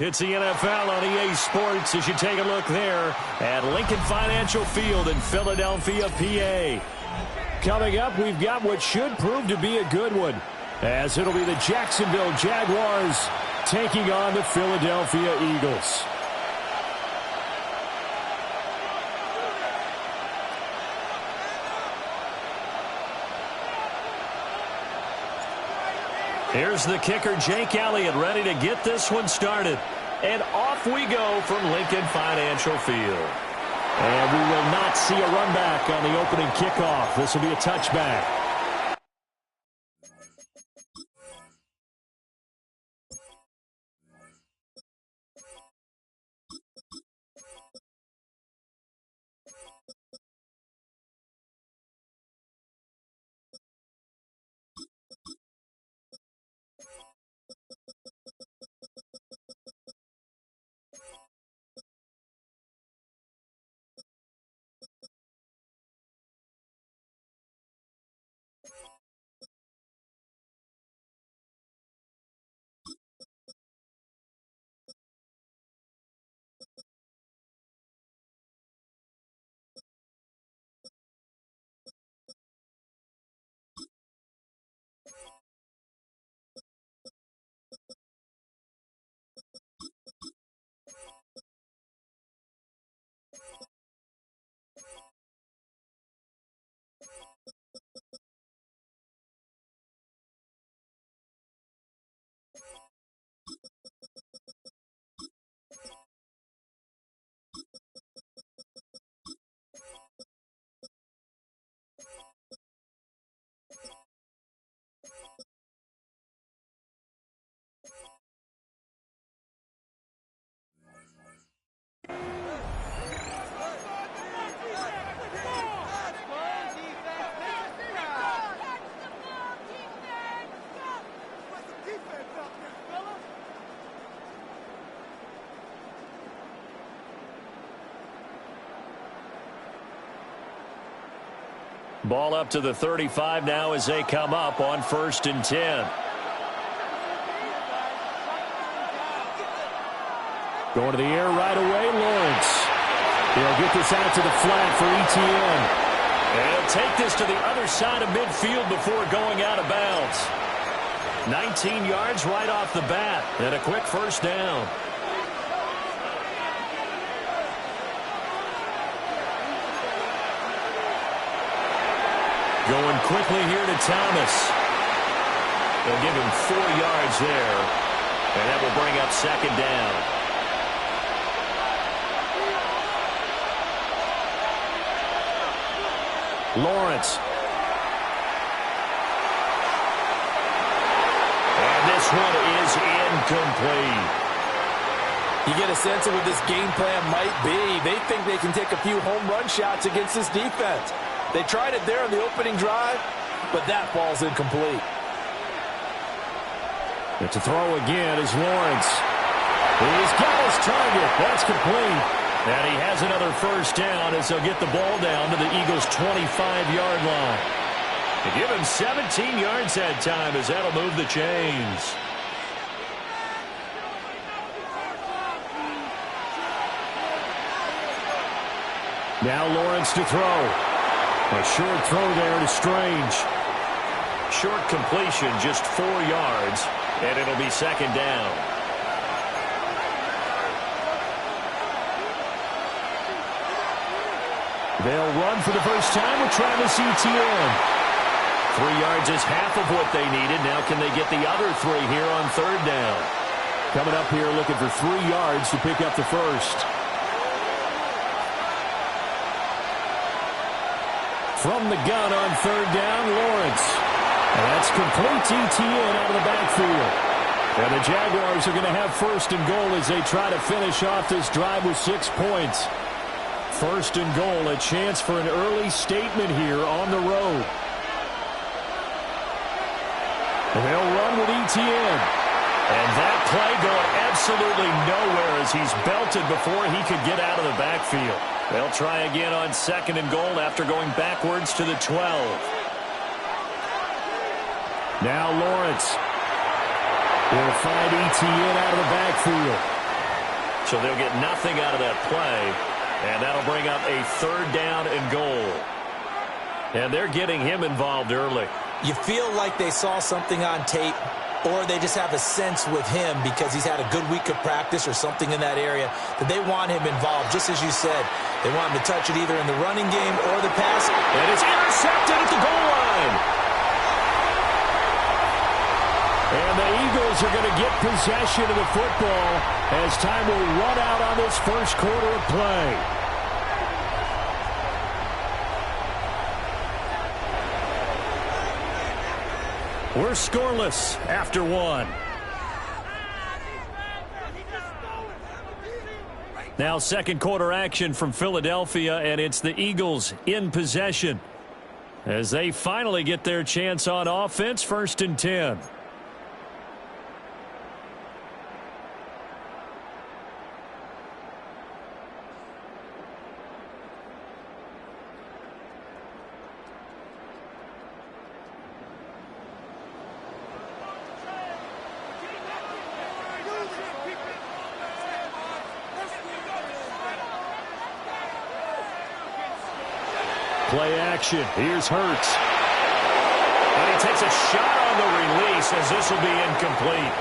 It's the NFL on EA Sports as you take a look there at Lincoln Financial Field in Philadelphia, PA. Coming up, we've got what should prove to be a good one, as it'll be the Jacksonville Jaguars taking on the Philadelphia Eagles. Here's the kicker, Jake Elliott, ready to get this one started. And off we go from Lincoln Financial Field. And we will not see a run back on the opening kickoff. This will be a touchback. Ball up to the 35 now as they come up on 1st and 10. Going to the air right away, Lawrence. He'll get this out to the flat for ETN. And he'll take this to the other side of midfield before going out of bounds. 19 yards right off the bat, and a quick first down. Going quickly here to Thomas. They'll give him 4 yards there. And that will bring up 2nd down. Lawrence. And this one is incomplete. You get a sense of what this game plan might be. They think they can take a few home run shots against this defense. They tried it there on the opening drive, but that ball's incomplete. And to throw again is Lawrence. He's got his target. That's complete. And he has another first down as they'll get the ball down to the Eagles' 25-yard line. They give him 17 yards that time as that'll move the chains. Now Lawrence to throw. A short throw there to Strange. Short completion, just 4 yards, and it'll be 2nd down. They'll run for the first time with Travis Etienne. 3 yards is half of what they needed. Now can they get the other 3 here on 3rd down? Coming up here looking for 3 yards to pick up the first. From the gun on 3rd down, Lawrence. And that's complete to Etienne out of the backfield. And the Jaguars are going to have 1st and goal as they try to finish off this drive with 6 points. 1st and goal, a chance for an early statement here on the road. And they'll run with Etienne. And that play going absolutely nowhere as he's belted before he could get out of the backfield. They'll try again on 2nd and goal after going backwards to the 12. Now Lawrence will find Etienne out of the backfield. So they'll get nothing out of that play, and that'll bring up a 3rd down and goal. And they're getting him involved early. You feel like they saw something on tape, or they just have a sense with him because he's had a good week of practice or something in that area that they want him involved, just as you said. They want him to touch it either in the running game or the pass. And it's intercepted at the goal line. And the Eagles are going to get possession of the football as time will run out on this first quarter of play. We're scoreless after 1. Now second quarter action from Philadelphia, and it's the Eagles in possession as they finally get their chance on offense. 1st and 10. Play action. Here's Hurts. And he takes a shot on the release as this will be incomplete.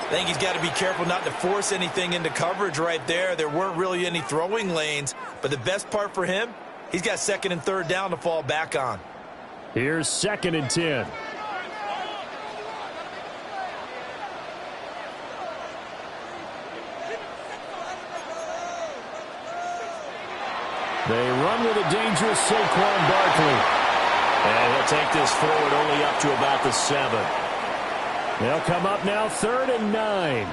I think he's got to be careful not to force anything into coverage right there. There weren't really any throwing lanes, but the best part for him, he's got 2nd and 3rd down to fall back on. Here's 2nd and 10. They run with a dangerous Saquon Barkley. And he'll take this forward only up to about the 7. They'll come up now 3rd and 9.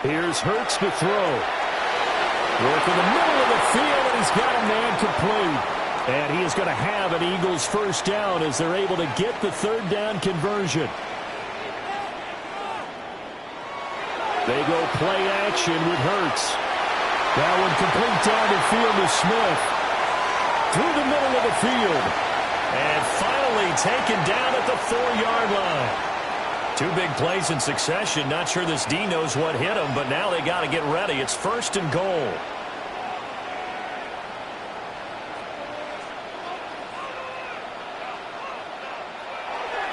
Here's Hurts to throw. Work in the middle of the field, and he's got a man complete. And he is going to have an Eagles 1st down as they're able to get the 3rd down conversion. They go play action with Hurts. That one complete down the field to Smith. Through the middle of the field. And finally taken down at the 4-yard line. 2 big plays in succession. Not sure this D knows what hit him, but now they got to get ready. It's 1st and goal.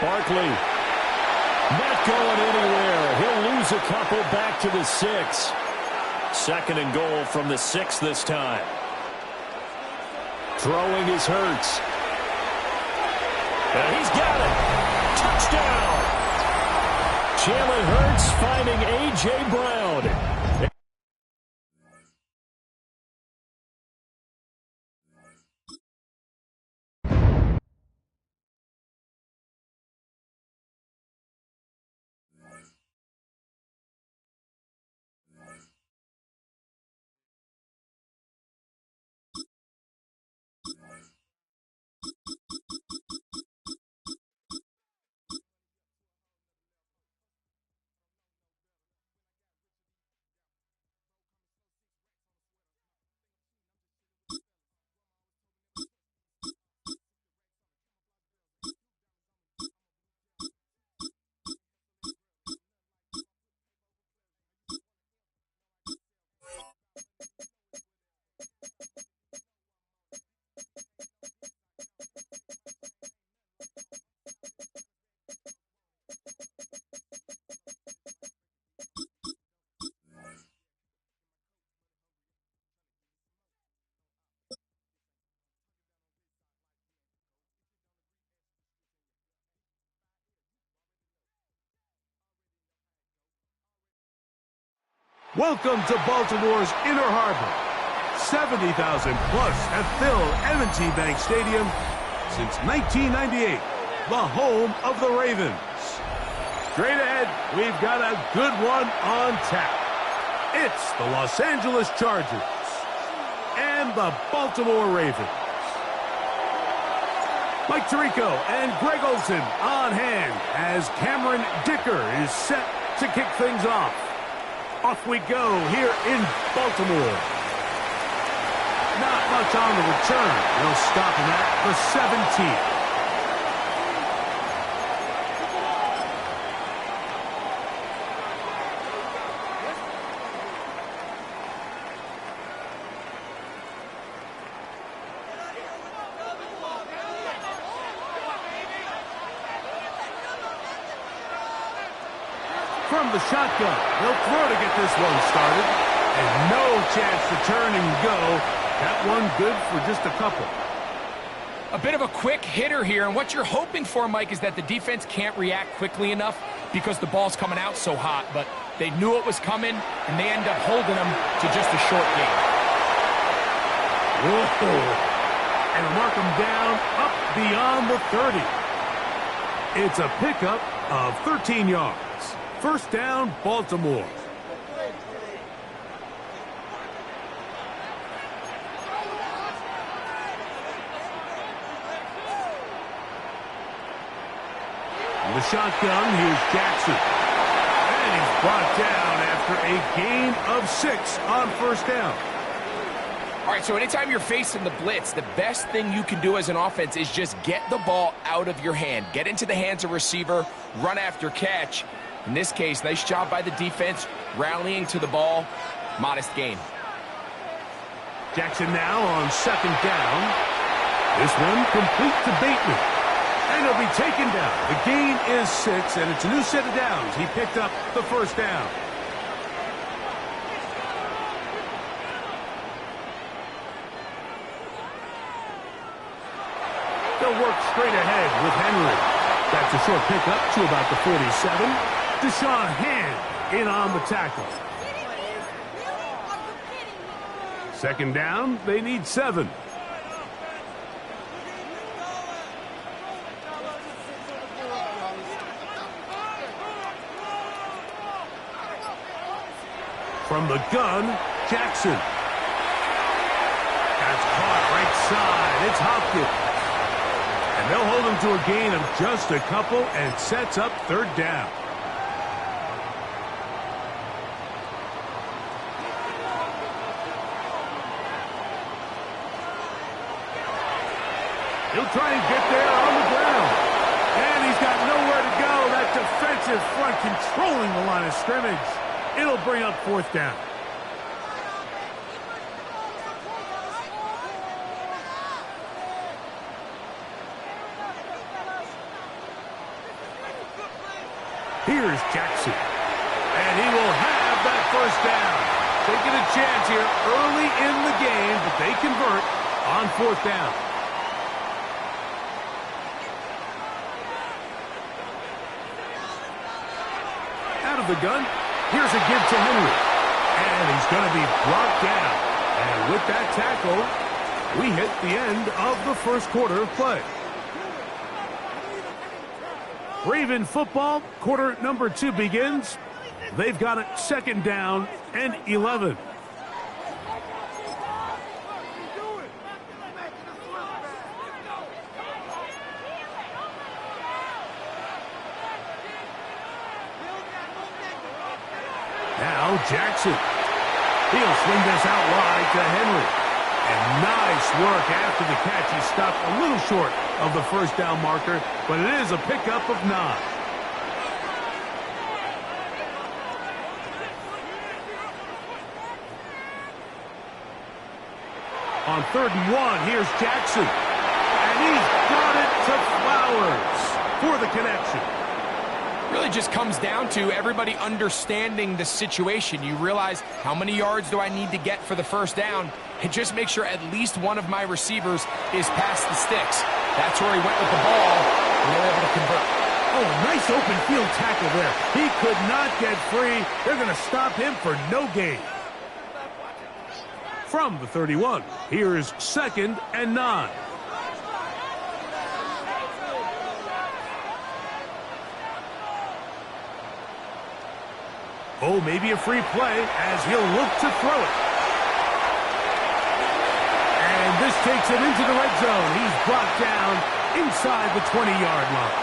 Barkley not going anywhere. He'll lose a couple back to the 6. 2nd and goal from the 6 this time. Throwing is Hurts. And he's got it. Touchdown. Jalen Hurts finding A.J. Brown. Welcome to Baltimore's Inner Harbor. 70,000 plus have filled M&T Bank Stadium since 1998, the home of the Ravens. Straight ahead, we've got a good one on tap. It's the Los Angeles Chargers and the Baltimore Ravens. Mike Tirico and Greg Olsen on hand as Cameron Dicker is set to kick things off. Off we go here in Baltimore. Not much on the return. They'll stop him at the 17th. From the shotgun, he'll throw to get this one started. And no chance to turn and go. That one good for just a couple. A bit of a quick hitter here, and what you're hoping for, Mike, is that the defense can't react quickly enough because the ball's coming out so hot, but they knew it was coming, and they end up holding them to just a short game. Whoa! And mark them down up beyond the 30. It's a pickup of 13 yards. First down, Baltimore. The shotgun, here's Jackson. And he's brought down after a gain of 6 on first down. All right, so anytime you're facing the blitz, the best thing you can do as an offense is just get the ball out of your hand. Get into the hands of receiver, run after catch. In this case, nice job by the defense, rallying to the ball. Modest gain. Jackson now on second down. This one complete to Bateman. And he'll be taken down. The gain is 6, and it's a new set of downs. He picked up the first down. They'll work straight ahead with Henry. That's a short pickup to about the 47. Deshaun Hand in on the tackle. Second down, they need 7. From the gun, Jackson. That's caught right side. It's Hopkins. And they'll hold him to a gain of just a couple and sets up third down. He'll try and get there on the ground. And he's got nowhere to go. That defensive front controlling the line of scrimmage. It'll bring up fourth down. Here's Jackson. And he will have that first down. Taking a chance here early in the game, but they convert on fourth down. Out of the gun, here's a give to Henry. And he's going to be brought down. And with that tackle, we hit the end of the first quarter of play. Raven football, quarter number 2 begins. They've got it second down and 11. Now Jackson. He'll swing this out wide to Henry. And nice work after the catch. He stopped a little short of the first down marker, but it is a pickup of 9. On 3rd and 1, here's Jackson. And he's got it to Flowers for the connection. Really just comes down to everybody understanding the situation. You realize how many yards do I need to get for the first down, and just make sure at least one of my receivers is past the sticks. That's where he went with the ball, and they were able to convert. Oh, nice open field tackle there. He could not get free. They're going to stop him for no gain. From the 31, here's 2nd and 9. Oh, maybe a free play as he'll look to throw it. And this takes him into the red zone. He's brought down inside the 20-yard line.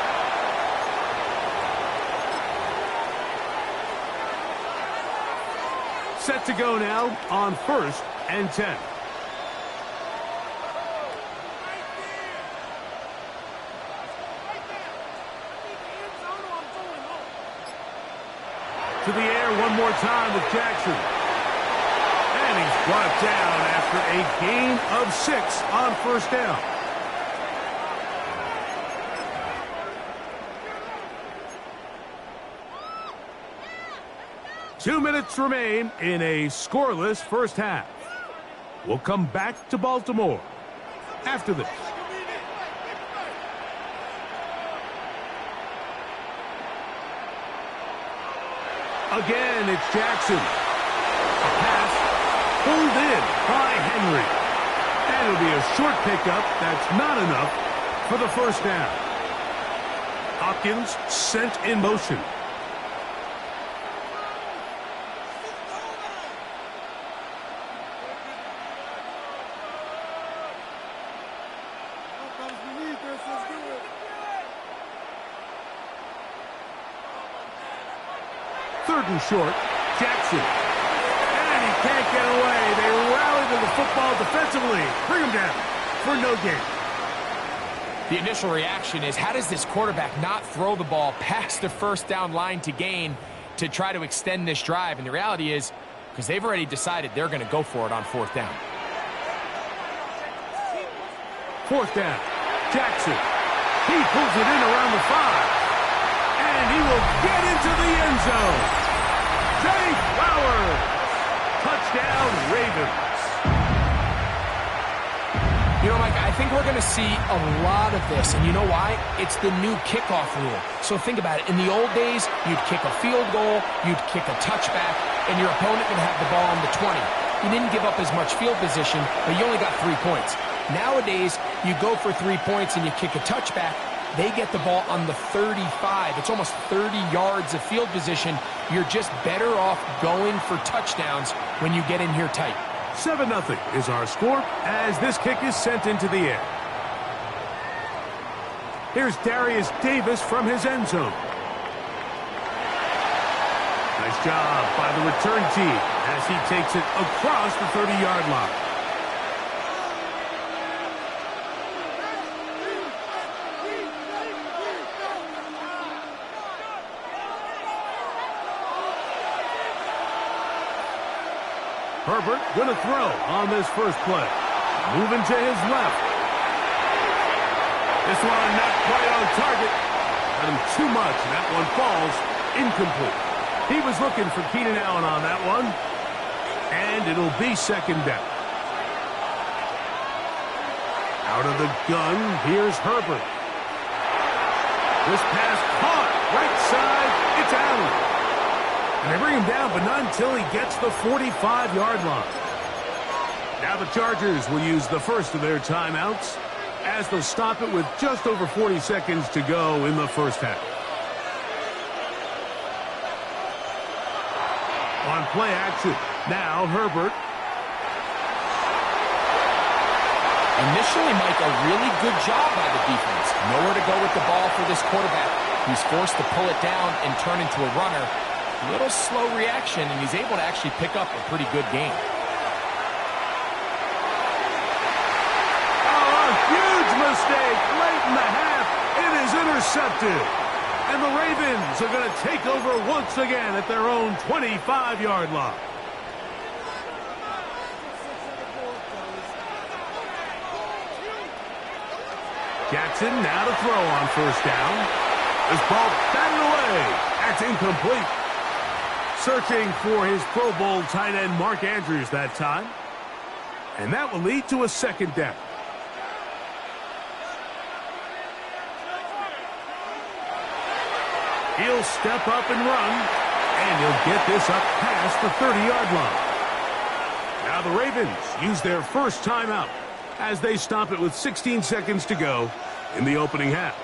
Set to go now on 1st and 10. To the air one more time with Jackson. And he's brought down after a gain of 6 on first down. 2 minutes remain in a scoreless first half. We'll come back to Baltimore after this. Again, it's Jackson. A pass pulled in by Henry. And it'll be a short pickup. That's not enough for the first down. Hopkins sent in motion. Third and short, Jackson. And he can't get away. They rally to the football defensively. Bring him down for no gain. The initial reaction is, how does this quarterback not throw the ball past the first down line to gain to try to extend this drive? And the reality is, because they've already decided they're going to go for it on fourth down. Fourth down, Jackson. He pulls it in around the 5. And he will get into the end zone. Zay Flowers. Touchdown, Ravens. You know, Mike, I think we're going to see a lot of this. And you know why? It's the new kickoff rule. So think about it. In the old days, you'd kick a field goal, you'd kick a touchback, and your opponent would have the ball on the 20. You didn't give up as much field position, but you only got 3 points. Nowadays, you go for 3 points and you kick a touchback. They get the ball on the 35. It's almost 30 yards of field position. You're just better off going for touchdowns when you get in here tight. 7-0 is our score as this kick is sent into the air. Here's Darius Davis from his end zone. Nice job by the return team as he takes it across the 30-yard line. Herbert going to throw on this first play. Moving to his left. This one not quite on target. Got him too much, and that one falls incomplete. He was looking for Keenan Allen on that one. And it'll be second down. Out of the gun, here's Herbert. This pass caught. Right side, it's Allen. And they bring him down, but not until he gets the 45-yard line. Now the Chargers will use the first of their timeouts as they'll stop it with just over 40 seconds to go in the first half. On play action, now Herbert. Initially, Mike, a really good job by the defense. Nowhere to go with the ball for this quarterback. He's forced to pull it down and turn into a runner. Little slow reaction, and he's able to actually pick up a pretty good game. Oh, a huge mistake late in the half. It is intercepted. And the Ravens are going to take over once again at their own 25-yard line. Jackson now to throw on first down. This ball batted away. That's incomplete. Searching for his Pro Bowl tight end Mark Andrews that time. And that will lead to a second down. He'll step up and run. And he'll get this up past the 30-yard line. Now the Ravens use their first timeout as they stop it with 16 seconds to go in the opening half.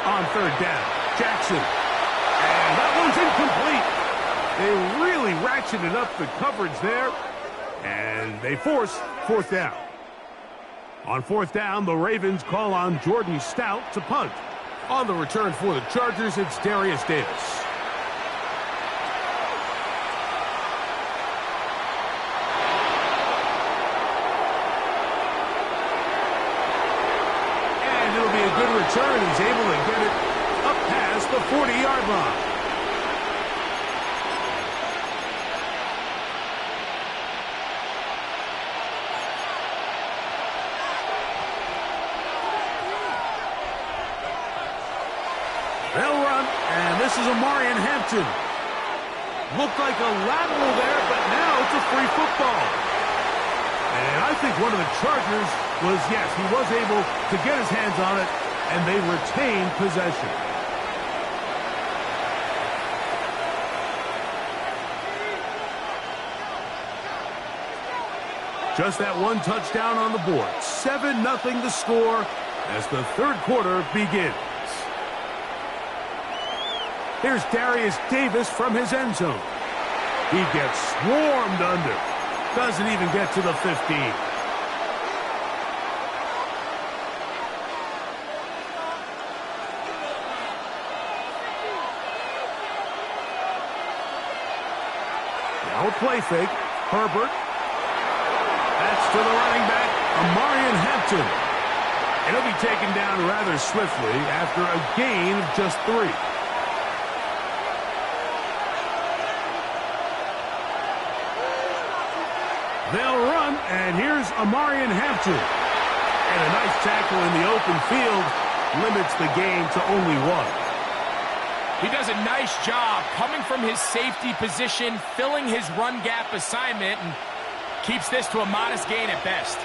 On third down, Jackson. And that one's incomplete. They really ratcheted up the coverage there. And they force fourth down. On fourth down, the Ravens call on Jordan Stout to punt. On the return for the Chargers, it's Darius Davis. And it'll be a good return. He's able to get it up past the 40-yard line. They'll run, and this is Amarian Hampton. Looked like a lateral there, but now it's a free football. And I think one of the Chargers was, yes, he was able to get his hands on it, and they retained possession. Just that one touchdown on the board. 7-0 the score as the third quarter begins. Here's Darius Davis from his end zone. He gets swarmed under. Doesn't even get to the 15. Now a play fake. Herbert. That's to the running back, Amarian Hampton. And he'll be taken down rather swiftly after a gain of just 3. They'll run, and here's Amarian Hampton. And a nice tackle in the open field limits the gain to only 1. He does a nice job coming from his safety position, filling his run gap assignment, and keeps this to a modest gain at best.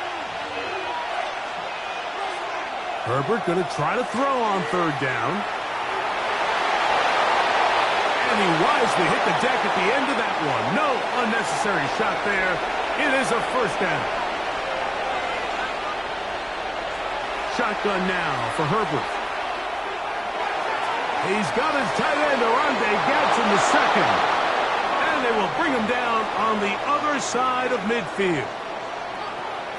Herbert going to try to throw on third down. And he wisely hit the deck at the end of that one. No unnecessary shot there. It is a first down. Shotgun now for Herbert. He's got his tight end, Arande Gadsden, the second. And they will bring him down on the other side of midfield.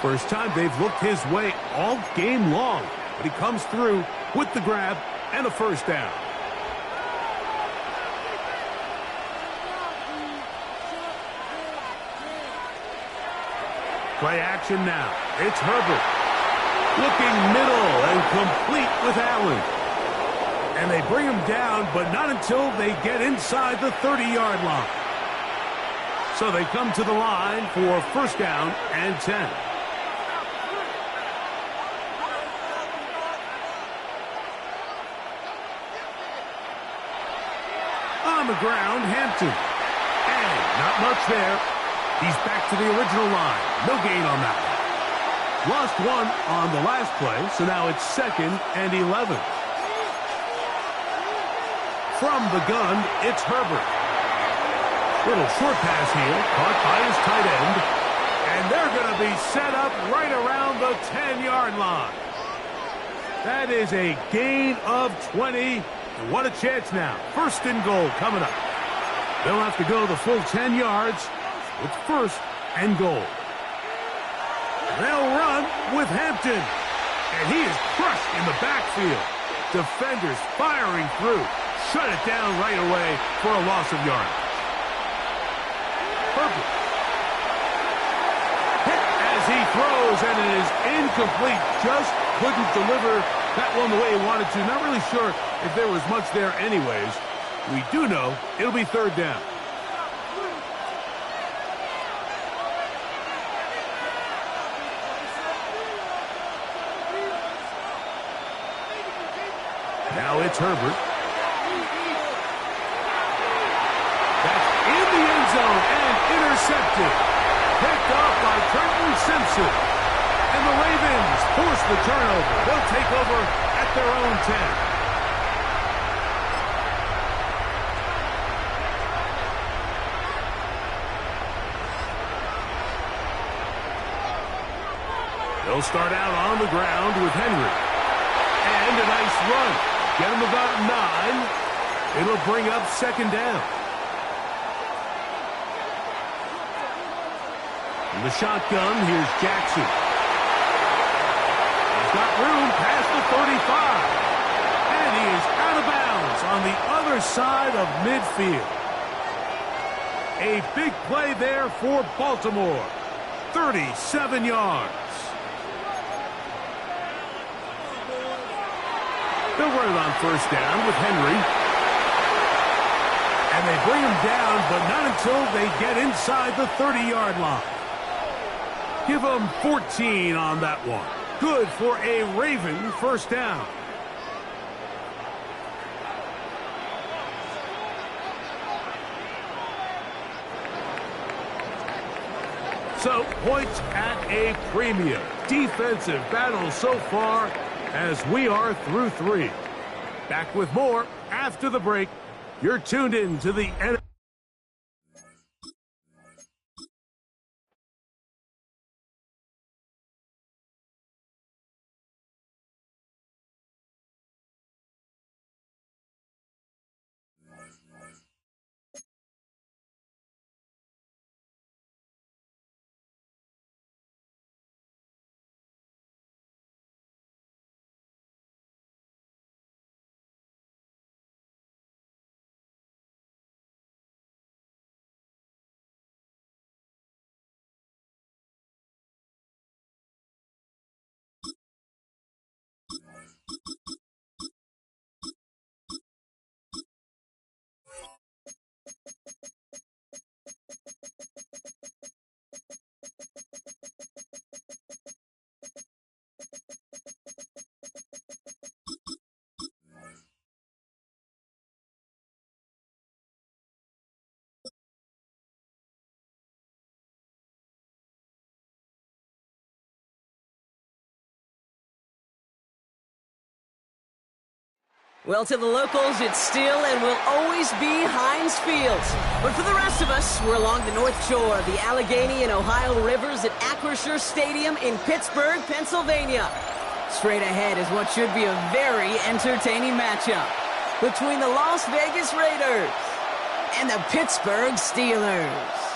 First time they've looked his way all game long. But he comes through with the grab and a first down. Play action now. It's Herbert. Looking middle and complete with Allen. And they bring him down, but not until they get inside the 30-yard line. So they come to the line for first down and 10. On the ground, Hampton. And not much there. He's back to the original line. No gain on that one. Lost 1 on the last play, so now it's 2nd and 11. From the gun, it's Herbert. Little short pass here, caught by his tight end. And they're going to be set up right around the 10-yard line. That is a gain of 20. And what a chance now. First and goal coming up. They'll have to go the full 10 yards. It's first and goal. They'll run with Hampton. And he is crushed in the backfield. Defenders firing through. Shut it down right away for a loss of yardage. Herbert. Hit as he throws, and it is incomplete. Just couldn't deliver that one the way he wanted to. Not really sure if there was much there anyways. We do know it'll be third down. Now it's Herbert. That's in the end zone and intercepted. Picked off by Trenton Simpson. And the Ravens force the turnover. They'll take over at their own 10. They'll start out on the ground with Henry. And a nice run. Get him about 9. It'll bring up second down. In the shotgun, here's Jackson. He's got room past the 35. And he is out of bounds on the other side of midfield. A big play there for Baltimore. 37 yards. They'll run it on first down with Henry. And they bring him down, but not until they get inside the 30-yard line. Give them 14 on that one. Good for a Raven first down. So, points at a premium. Defensive battle so far as we are through 3. Back with more after the break. You're tuned in to the NFL. Well, to the locals, it's still and will always be Heinz Field. But for the rest of us, we're along the north shore of the Allegheny and Ohio rivers at Acrisure Stadium in Pittsburgh, Pennsylvania. Straight ahead is what should be a very entertaining matchup between the Las Vegas Raiders and the Pittsburgh Steelers.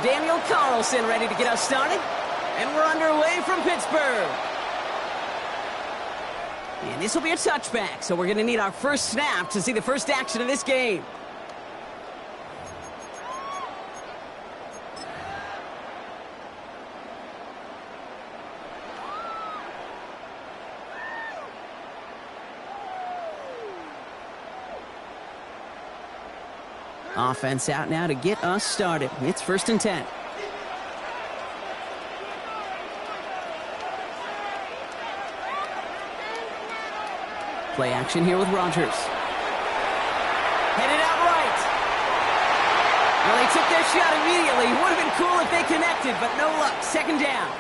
Daniel Carlson ready to get us started. And we're underway from Pittsburgh. And this will be a touchback, so we're going to need our first snap to see the first action of this game. Offense out now to get us started. It's 1st and 10. Play action here with Rodgers. Headed out right. Well, they took their shot immediately. Would have been cool if they connected, but no luck. 2nd down.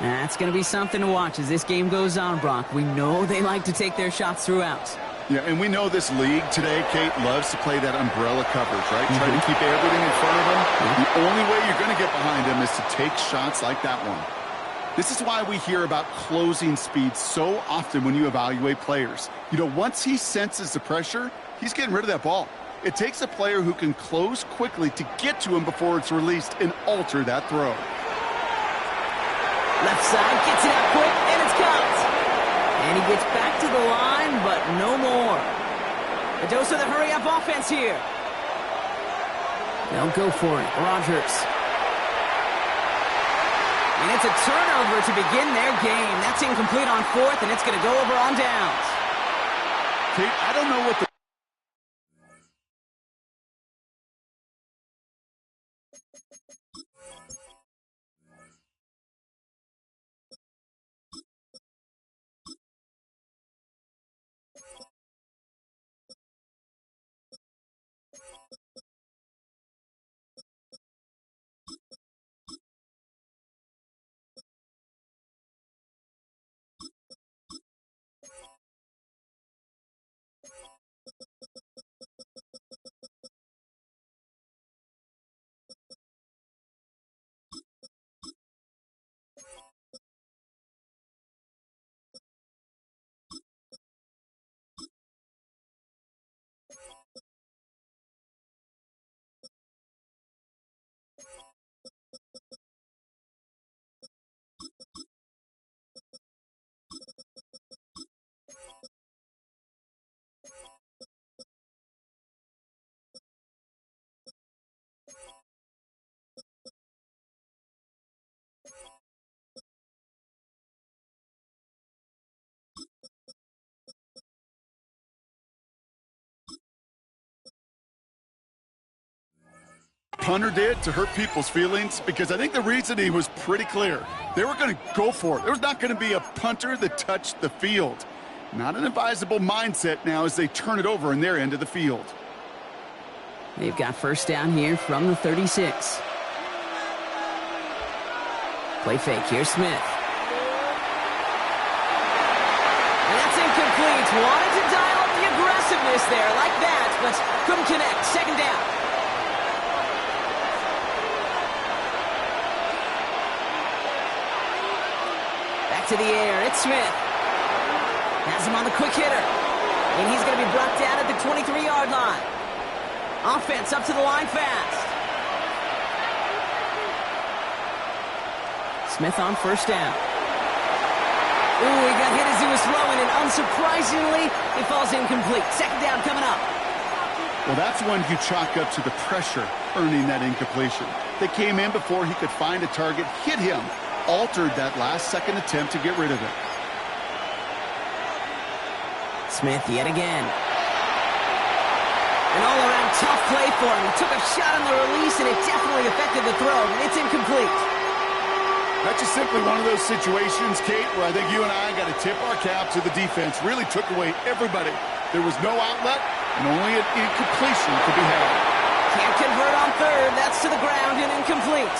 That's going to be something to watch as this game goes on, Brock. We know they like to take their shots throughout. Yeah, and we know this league today, Kate, loves to play that umbrella coverage, right? Try to keep everything in front of them. The only way you're going to get behind them is to take shots like that one. This is why we hear about closing speed so often when you evaluate players. You know, once he senses the pressure, he's getting rid of that ball. It takes a player who can close quickly to get to him before it's released and alter that throw. Left side, gets it out quick, and it's caught. And he gets back to the line, but no more. A dose of the hurry-up offense here. They'll go for it. Rodgers. And it's a turnover to begin their game. That's incomplete on 4th, and it's going to go over on downs. Kate, I don't know what the punter did to hurt people's feelings? Because I think the reasoning was pretty clear. They were going to go for it. There was not going to be a punter that touched the field. Not an advisable mindset now as they turn it over in their end of the field. They've got first down here from the 36. Play fake. Here's Smith. And that's incomplete. Wanted to dial up the aggressiveness there like that, but couldn't connect. Second down. Back to the air. It's Smith. Has him on the quick hitter. And he's going to be brought down at the 23-yard line. Offense up to the line fast. Smith on first down. Ooh, he got hit as he was throwing, and unsurprisingly, he falls incomplete. Second down coming up. Well, that's when you chalk up to the pressure earning that incompletion. They came in before he could find a target, hit him, altered that last-second attempt to get rid of it. Smith yet again. An all-around tough play for him. He took a shot on the release, and it definitely affected the throw, but it's incomplete. That's just simply one of those situations, Kate, where I think you and I got to tip our cap to the defense. Really took away everybody. There was no outlet, and only an incompletion could be had. Can't convert on third. That's to the ground and incomplete.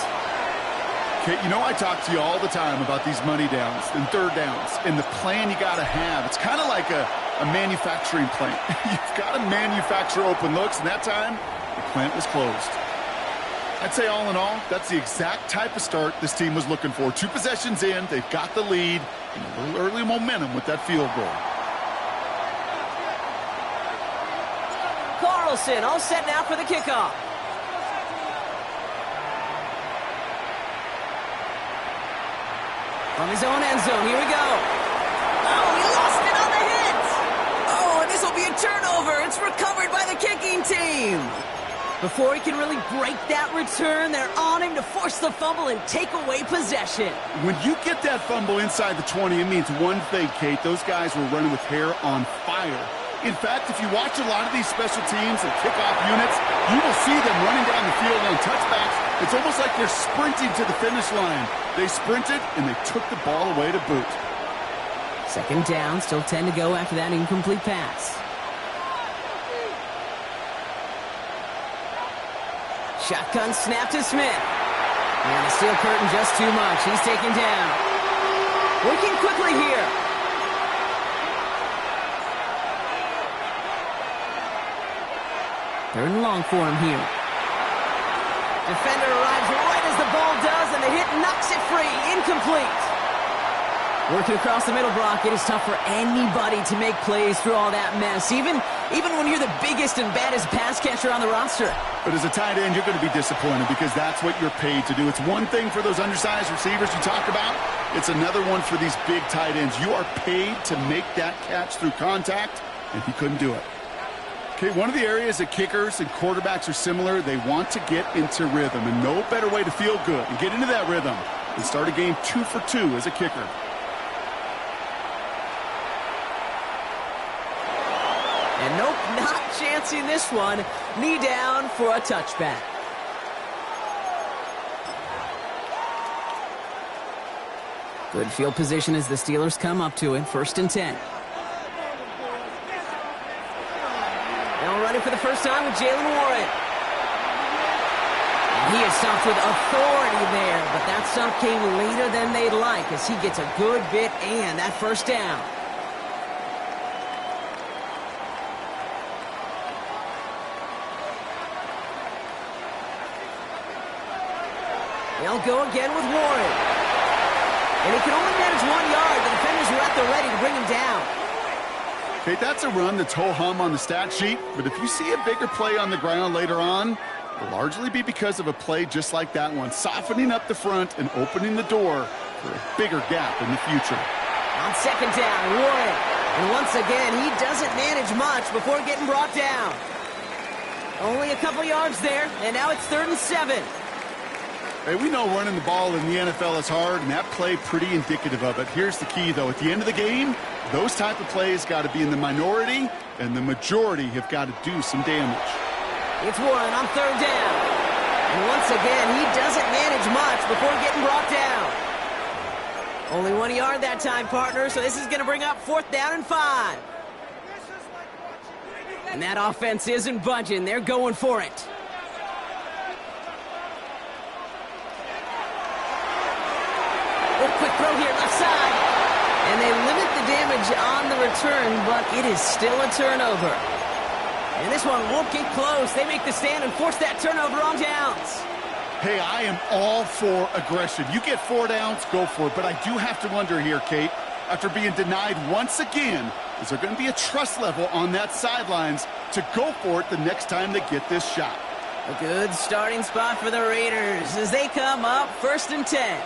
Kate, you know I talk to you all the time about these money downs and third downs and the plan you got to have. It's kind of like a manufacturing plant. You've got to manufacture open looks, and that time, the plant was closed. I'd say all in all, that's the exact type of start this team was looking for. 2 possessions in, they've got the lead, and a little early momentum with that field goal. Carlson all set now for the kickoff. From his own end zone, here we go. Oh, he lost it on the hit. Oh, and this will be a turnover. It's recovered by the kicking team. Before he can really break that return, they're on him to force the fumble and take away possession. When you get that fumble inside the 20, it means one thing, Kate. Those guys were running with hair on fire. In fact, if you watch a lot of these special teams and kickoff units, you will see them running down the field on touchbacks. It's almost like they're sprinting to the finish line. They sprinted, and they took the ball away to boot. Second down, still 10 to go after that incomplete pass. Shotgun snap to Smith. And the steel curtain just too much. He's taken down. Working quickly here. Third and long for him here. Defender arrives right as the ball does, and the hit knocks it free. Incomplete. Working across the middle, Brock, it is tough for anybody to make plays through all that mess, even when you're the biggest and baddest pass catcher on the roster. But as a tight end, you're going to be disappointed because that's what you're paid to do. It's one thing for those undersized receivers you talk about. It's another one for these big tight ends. You are paid to make that catch through contact, and he couldn't do it. Okay, one of the areas that kickers and quarterbacks are similar, they want to get into rhythm, and no better way to feel good and get into that rhythm than start a game 2 for 2 as a kicker. And nope, not chancing this one. Knee down for a touchback. Good field position as the Steelers come up to it. 1st and 10. Now running for the first time with Jalen Warren. And he is stumped with authority there, but that stump came later than they'd like as he gets a good bit and that first down. They'll go again with Warren. And he can only manage 1 yard. The defenders were at the ready to bring him down. Okay, that's a run that's ho-hum on the stat sheet, but if you see a bigger play on the ground later on, it'll largely be because of a play just like that one, softening up the front and opening the door for a bigger gap in the future. On second down, Warren. And once again, he doesn't manage much before getting brought down. Only a couple yards there, and now it's 3rd and 7. Hey, we know running the ball in the NFL is hard, and that play pretty indicative of it. Here's the key, though. At the end of the game, those type of plays got to be in the minority, and the majority have got to do some damage. It's Warren on 3rd down. And once again, he doesn't manage much before getting brought down. Only 1 yard that time, partner, so this is going to bring up 4th down and 5. And that offense isn't budging. They're going for it. Quick throw here, left side. And they limit the damage on the return, but it is still a turnover. And this one won't get close. They make the stand and force that turnover on downs. Hey, I am all for aggression. You get 4 downs, go for it. But I do have to wonder here, Kate, after being denied once again, is there going to be a trust level on that sidelines to go for it the next time they get this shot? A good starting spot for the Raiders as they come up 1st and 10.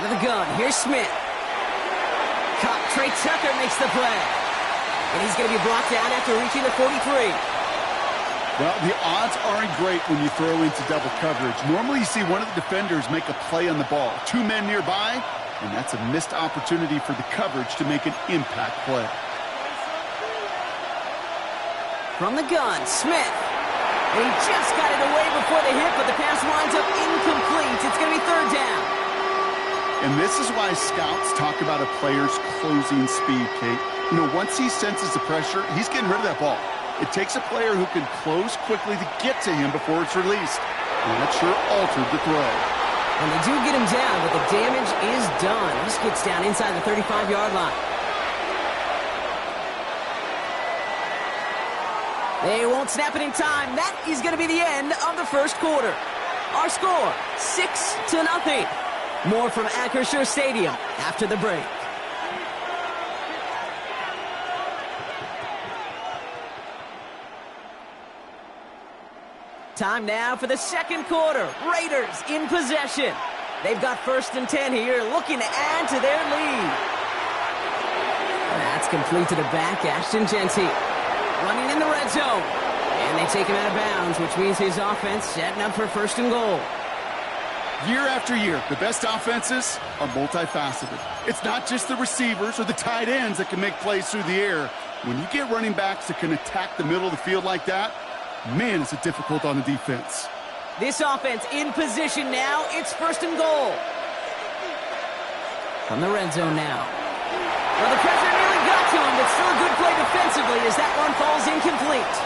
Out of the gun, here's Smith. Caught, Trey Tucker makes the play. And he's going to be brought down after reaching the 43. Well, the odds aren't great when you throw into double coverage. Normally you see one of the defenders make a play on the ball. 2 men nearby, and that's a missed opportunity for the coverage to make an impact play. From the gun, Smith. And he just got it away before the hit, but the pass winds up incomplete. It's going to be 3rd down. And this is why scouts talk about a player's closing speed, Kate. You know, once he senses the pressure, he's getting rid of that ball. It takes a player who can close quickly to get to him before it's released. And that sure altered the throw. And they do get him down, but the damage is done. This gets down inside the 35-yard line. They won't snap it in time. That is going to be the end of the 1st quarter. Our score, 6-0. More from Acrisure Stadium after the break. Time now for the 2nd quarter. Raiders in possession. They've got 1st and 10 here, looking to add to their lead. That's complete to the back, Ashton Genty. Running in the red zone. And they take him out of bounds, which means his offense setting up for 1st and goal. Year after year, the best offenses are multifaceted. It's not just the receivers or the tight ends that can make plays through the air. When you get running backs that can attack the middle of the field like that, man, is it difficult on the defense. This offense in position now. It's 1st and goal. From the red zone now. Well, the pressure nearly got to him, but still a good play defensively as that one falls incomplete.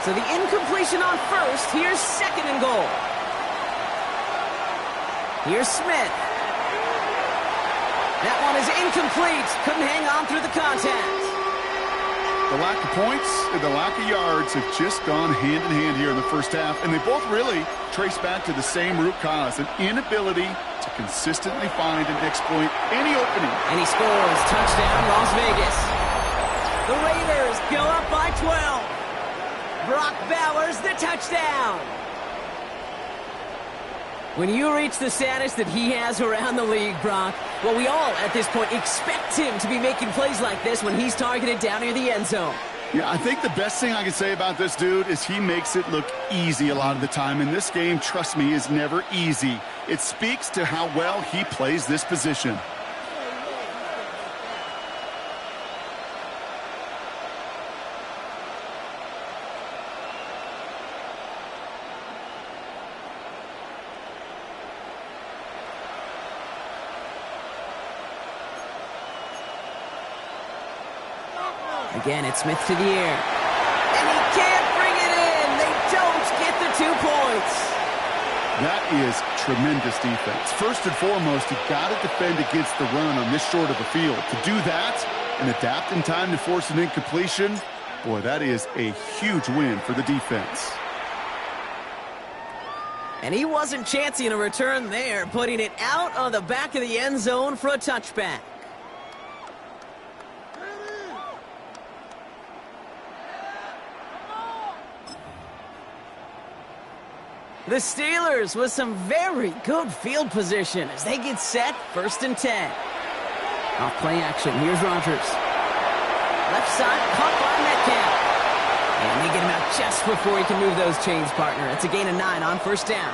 So the incompletion on 1st. Here's 2nd and goal. Here's Smith. That one is incomplete. Couldn't hang on through the contact. The lack of points and the lack of yards have just gone hand in hand here in the 1st half, and they both really trace back to the same root cause, an inability to consistently find and exploit any opening. And he scores. Touchdown, Las Vegas. The Raiders go up by 12. Brock Bowers, the touchdown. When you reach the status that he has around the league, Brock, well, we all, at this point, expect him to be making plays like this when he's targeted down near the end zone. Yeah, I think the best thing I can say about this dude is he makes it look easy a lot of the time. And this game, trust me, is never easy. It speaks to how well he plays this position. Again, it's Smith to the air. And he can't bring it in. They don't get the 2 points. That is tremendous defense. First and foremost, you've got to defend against the run on this short of a field. To do that and adapt in time to force an incompletion, boy, that is a huge win for the defense. And he wasn't chancing a return there, putting it out of the back of the end zone for a touchback. The Steelers with some very good field position as they get set, 1st and 10. Off play action, here's Rodgers. Left side, caught by Metcalf. And they get him out just before he can move those chains, partner. It's a gain of 9 on 1st down.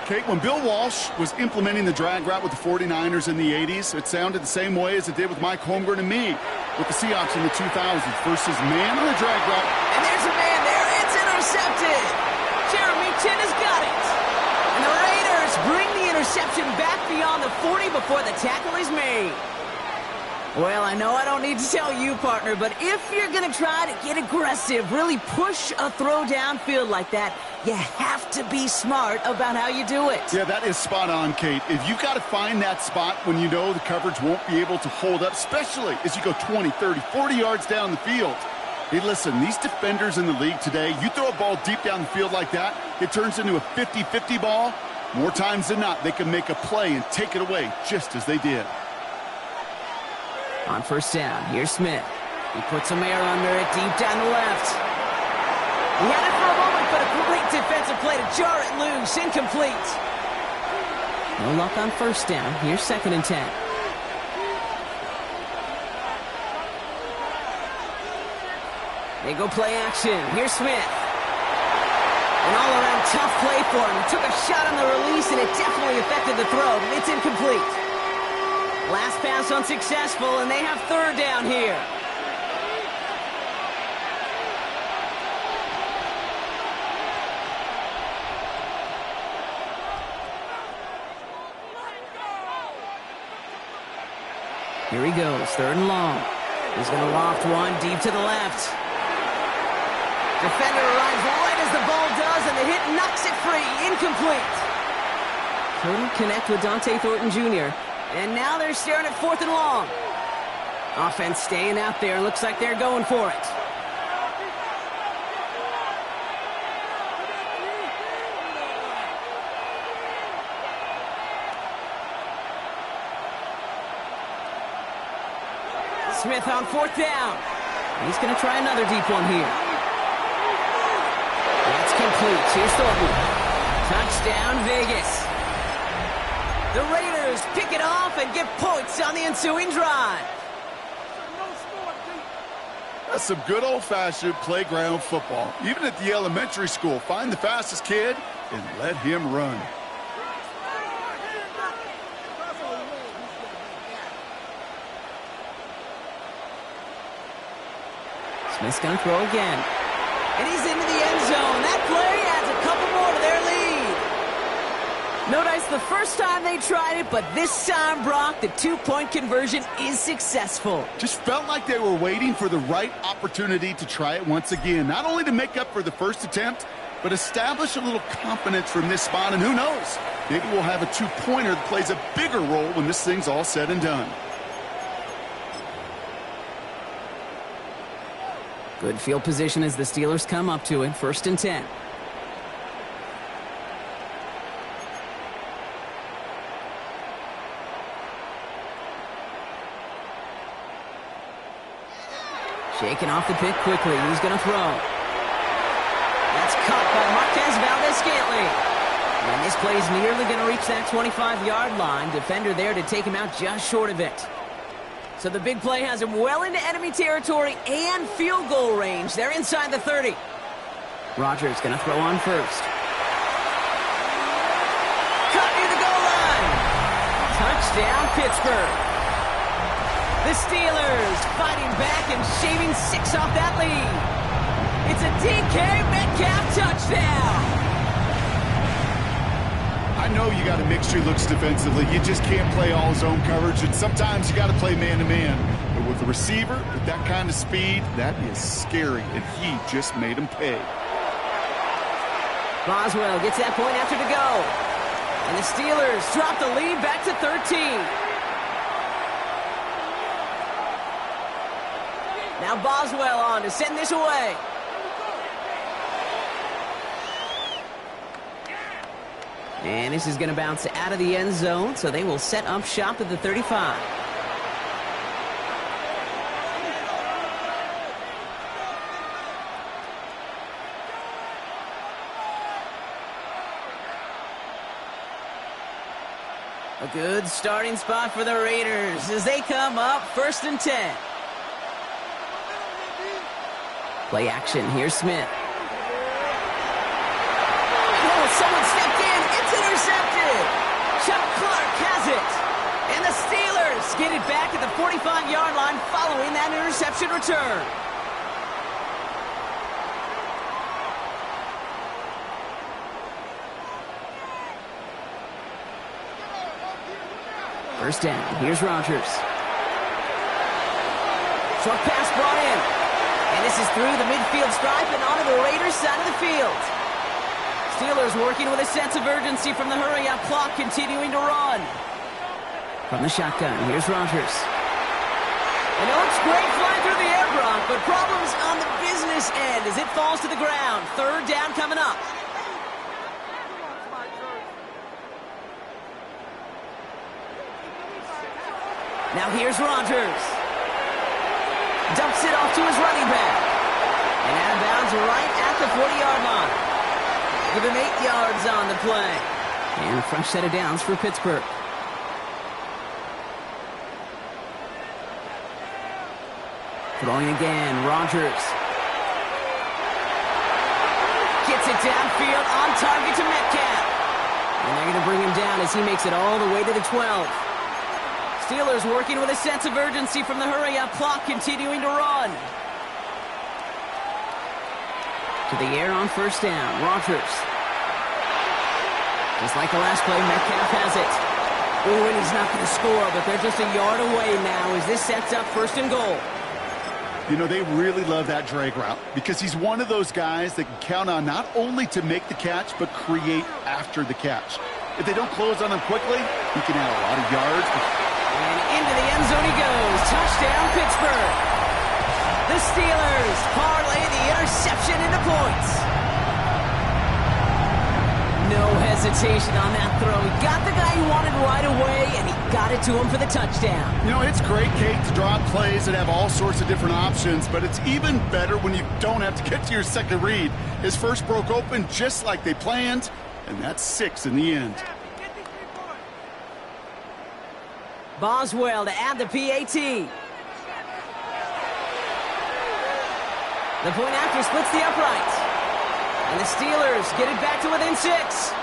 Kate, when Bill Walsh was implementing the drag route with the 49ers in the 80s, it sounded the same way as it did with Mike Holmgren and me with the Seahawks in the 2000s versus man on the drag route. And there's a man there. It's intercepted. Jeremy Chin has got it. And the Raiders bring the interception back beyond the 40 before the tackle is made. Well, I know I don't need to tell you, partner, but if you're going to try to get aggressive, really push a throw downfield like that, you have to be smart about how you do it. Yeah, that is spot on, Kate. If you've got to find that spot when you know the coverage won't be able to hold up, especially as you go 20, 30, 40 yards down the field. Hey, listen, these defenders in the league today, you throw a ball deep down the field like that, it turns into a 50-50 ball. More times than not, they can make a play and take it away just as they did. On first down, here's Smith. He puts some air under it deep down the left. He had it for a moment, but a great defensive play to jar it loose. Incomplete. No luck on first down. Here's 2nd and 10. They go play action. Here's Smith. An all-around tough play for him. He took a shot on the release, and it definitely affected the throw. It's incomplete. Last pass unsuccessful, and they have 3rd down here. Here he goes, 3rd and long. He's going to loft one deep to the left. Defender arrives right as the ball does, and the hit knocks it free. Incomplete. Couldn't connect with Dante Thornton Jr., and now they're staring at 4th and long. Offense staying out there. Looks like they're going for it. Smith on 4th down. He's going to try another deep one here. That's complete. Here's Thornton. Touchdown, Vegas. The Raiders pick it off and get points on the ensuing drive. That's some good old-fashioned playground football. Even at the elementary school, find the fastest kid and let him run. Smith's going to throw again. And he's into the end zone. That play adds a couple more to their lead. No dice the first time they tried it, but this time, Brock, the 2-point conversion is successful. Just felt like they were waiting for the right opportunity to try it once again. Not only to make up for the first attempt, but establish a little confidence from this spot. And who knows, maybe we'll have a 2-pointer that plays a bigger role when this thing's all said and done. Good field position as the Steelers come up to it. 1st and 10. Shaking off the pick quickly. He's going to throw. That's caught by Marquez Valdez-Scantling. And this play is nearly going to reach that 25-yard line. Defender there to take him out just short of it. So the big play has him well into enemy territory and field goal range. They're inside the 30. Rodgers going to throw on first. Cut near the goal line. Touchdown, Pittsburgh. The Steelers fighting back and shaving 6 off that lead. It's a DK Metcalf touchdown. I know you got a mixture looks defensively. You just can't play all zone coverage, and sometimes you got to play man-to-man. But with a receiver with that kind of speed, that is scary, and he just made him pay. Boswell gets that point after to go. And the Steelers drop the lead back to 13. Now Boswell on to send this away. And this is going to bounce out of the end zone, so they will set up shop at the 35. A good starting spot for the Raiders as they come up 1st and 10. Play action. Here's Smith. Oh, someone stepped in. It's intercepted. 25-yard line following that interception return. First down. Here's Rodgers. Short pass brought in. And this is through the midfield stripe and onto the Raiders' side of the field. Steelers working with a sense of urgency from the hurry-up clock, continuing to run. From the shotgun, here's Rodgers. And it looks great flying through the air, Brock, but problems on the business end as it falls to the ground. Third down coming up. Now here's Rodgers. Dumps it off to his running back. And out of bounds right at the 40-yard line. Give him 8 yards on the play. And a fresh set of downs for Pittsburgh. Throwing again, Rodgers. Gets it downfield, on target to Metcalf. And they're going to bring him down as he makes it all the way to the 12. Steelers working with a sense of urgency from the hurry-up clock, continuing to run. To the air on first down, Rodgers. Just like the last play, Metcalf has it. Ooh, and he's not going to score, but they're just a yard away now as this sets up first and goal. You know, they really love that drag route because he's one of those guys that can count on not only to make the catch, but create after the catch. If they don't close on him quickly, he can add a lot of yards. And into the end zone he goes. Touchdown, Pittsburgh. The Steelers parlay the interception into points. No hesitation on that throw. He got the guy he wanted right away, and he got it to him for the touchdown. You know, it's great, Kate, to draw up plays that have all sorts of different options, but it's even better when you don't have to get to your second read. His first broke open just like they planned, and that's 6 in the end. Boswell to add the PAT. The point after splits the uprights. And the Steelers get it back to within 6.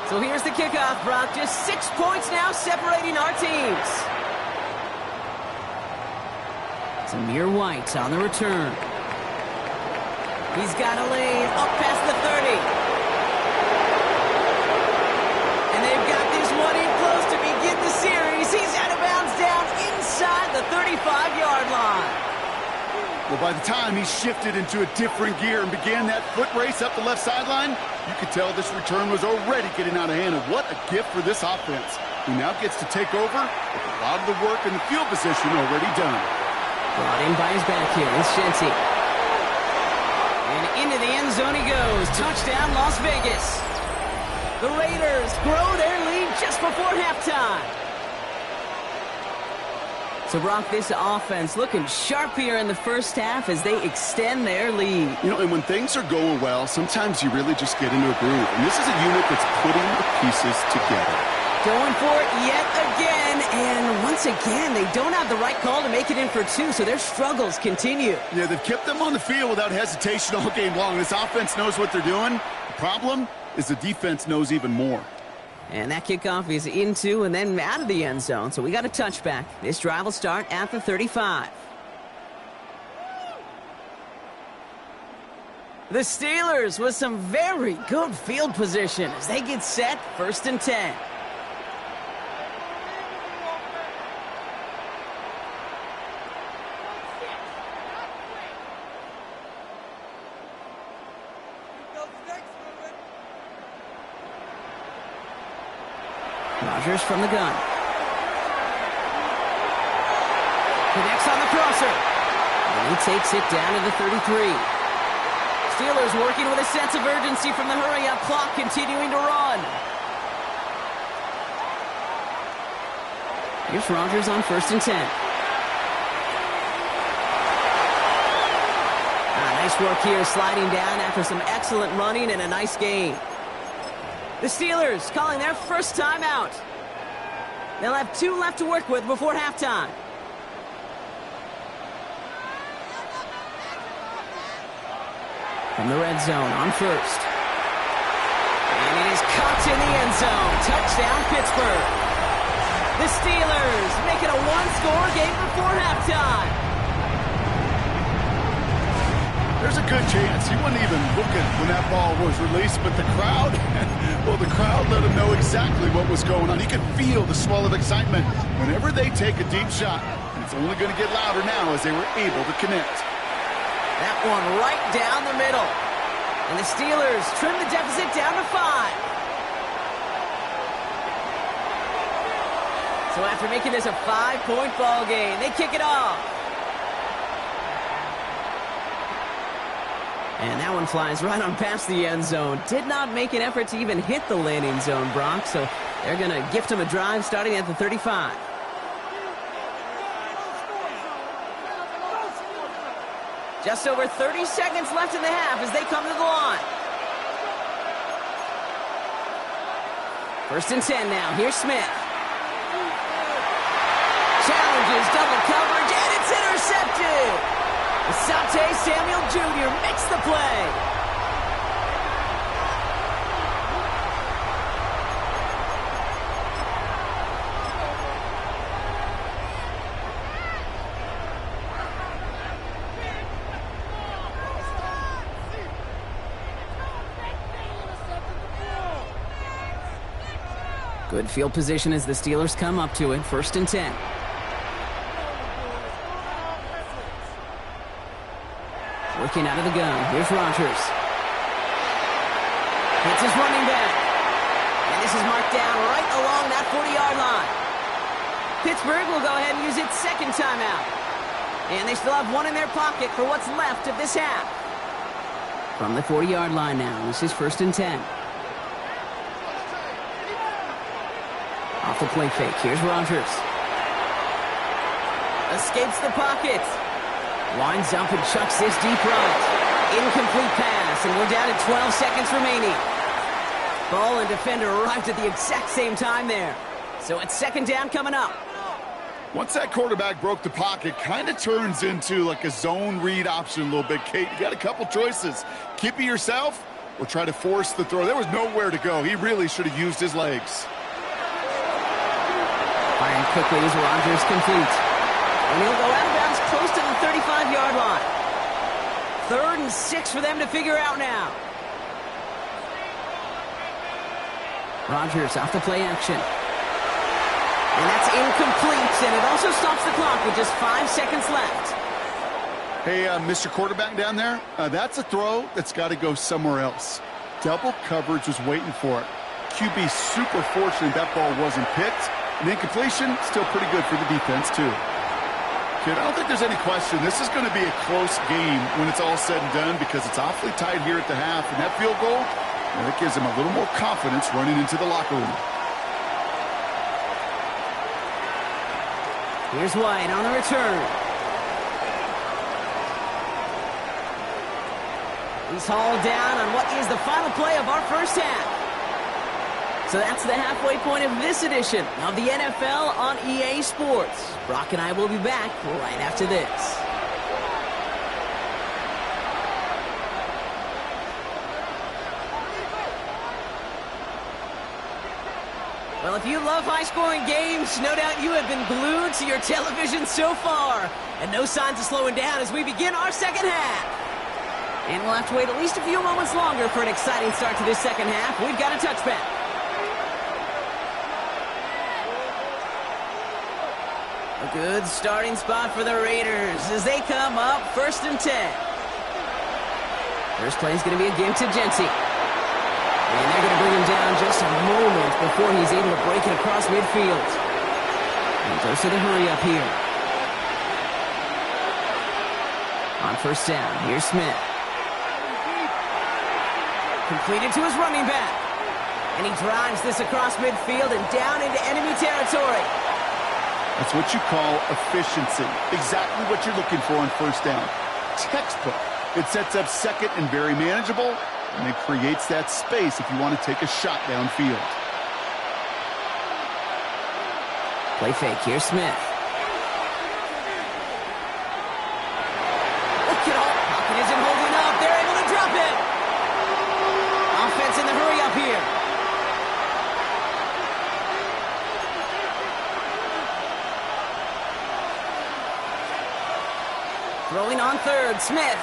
So here's the kickoff, Brock. Just 6 points now separating our teams. Zamir White on the return. He's got a lane up past the 30. And they've got this one in close to begin the series. He's out of bounds down inside the 35-yard line. Well, by the time he shifted into a different gear and began that foot race up the left sideline, you could tell this return was already getting out of hand. And what a gift for this offense, who now gets to take over with a lot of the work in the field position already done. Brought in by his back here with Shenty. And into the end zone he goes. Touchdown, Las Vegas. The Raiders grow their lead just before halftime. So, Brock, this offense looking sharp here in the first half as they extend their lead. You know, and when things are going well, sometimes you really just get into a groove. And this is a unit that's putting the pieces together. Going for it yet again, and once again, they don't have the right call to make it in for 2, so their struggles continue. Yeah, they've kept them on the field without hesitation all game long. This offense knows what they're doing. The problem is the defense knows even more. And that kickoff is into and then out of the end zone, so we got a touchback. This drive will start at the 35. The Steelers with some very good field position as they get set, 1st and 10. Rodgers from the gun. Connects on the crosser. And he takes it down to the 33. Steelers working with a sense of urgency from the hurry-up clock, continuing to run. Here's Rodgers on 1st and 10. Nice work here, sliding down after some excellent running and a nice gain. The Steelers calling their first timeout. They'll have 2 left to work with before halftime. From the red zone on first. And it is caught in the end zone. Touchdown, Pittsburgh. The Steelers make it a 1-score game before halftime. There's a good chance he wasn't even looking when that ball was released, but the crowd, well, the crowd let him know exactly what was going on. He could feel the swell of excitement whenever they take a deep shot. And it's only going to get louder now as they were able to connect. That one right down the middle. And the Steelers trim the deficit down to 5. So after making this a 5-point ball game, they kick it off. And that one flies right on past the end zone. Did not make an effort to even hit the landing zone, Brock. So they're going to gift him a drive starting at the 35. Just over 30 seconds left in the half as they come to the line. 1st and 10 now. Here's Smith. Challenges double coverage, and it's intercepted. Asante Samuel Jr. makes the play. Good field position as the Steelers come up to it. 1st and 10. Working out of the gun. Here's Rodgers. Hits his running back. And this is marked down right along that 40-yard line. Pittsburgh will go ahead and use its 2nd timeout. And they still have 1 in their pocket for what's left of this half. From the 40-yard line now. This is 1st and 10. Off the play fake. Here's Rodgers. Escapes the pocket. Lines up and chucks this deep right. Incomplete pass, and we're down to 12 seconds remaining. Ball and defender arrived at the exact same time there. So it's 2nd down coming up. Once that quarterback broke the pocket, kind of turns into like a zone read option a little bit, Kate. You got a couple choices. Keep it yourself or try to force the throw. There was nowhere to go. He really should have used his legs. Firing quickly as Rodgers complete. And he'll go out of bounds close to the 35-yard line. 3rd and 6 for them to figure out now. Rodgers off the play action. And that's incomplete, and it also stops the clock with just 5 seconds left. Hey, Mr. Quarterback down there, that's a throw that's got to go somewhere else. Double coverage was waiting for it. QB super fortunate that ball wasn't picked. And incompletion, still pretty good for the defense, too. Kid, I don't think there's any question. This is going to be a close game when it's all said and done because it's awfully tight here at the half. And that field goal, that gives them a little more confidence running into the locker room. Here's White on the return. He's hauled down on what is the final play of our first half. So that's the halfway point of this edition of the NFL on EA Sports. Brock and I will be back right after this. Well, if you love high-scoring games, no doubt you have been glued to your television so far. And no signs of slowing down as we begin our second half. And we'll have to wait at least a few moments longer for an exciting start to this second half. We've got a touchback. A good starting spot for the Raiders as they come up 1st and 10. First play is going to be a give to Jency. And they're going to bring him down just a moment before he's able to break it across midfield. And goes to the hurry up here. On 1st down, here's Smith. Completed to his running back. And he drives this across midfield and down into enemy territory. That's what you call efficiency. Exactly what you're looking for on 1st down. Textbook. It sets up 2nd and very manageable, and it creates that space if you want to take a shot downfield. Play fake. Here's Smith. Look at all. Pocket isn't holding up. They're able to drop it. Offense in the hurry up here. Throwing on third. Smith.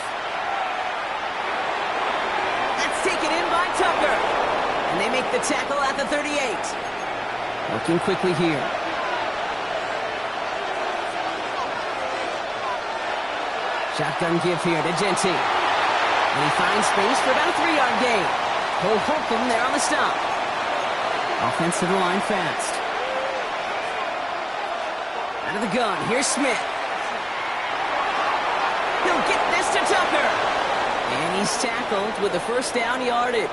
That's taken in by Tucker. And they make the tackle at the 38. Working quickly here. Shotgun give here to Genty. And he finds space for about a 3-yard gain. Cole Holcomb there on the stop. Offense to the line fast. Out of the gun, here's Smith. He'll get this to Tucker. And he's tackled with the first down yardage.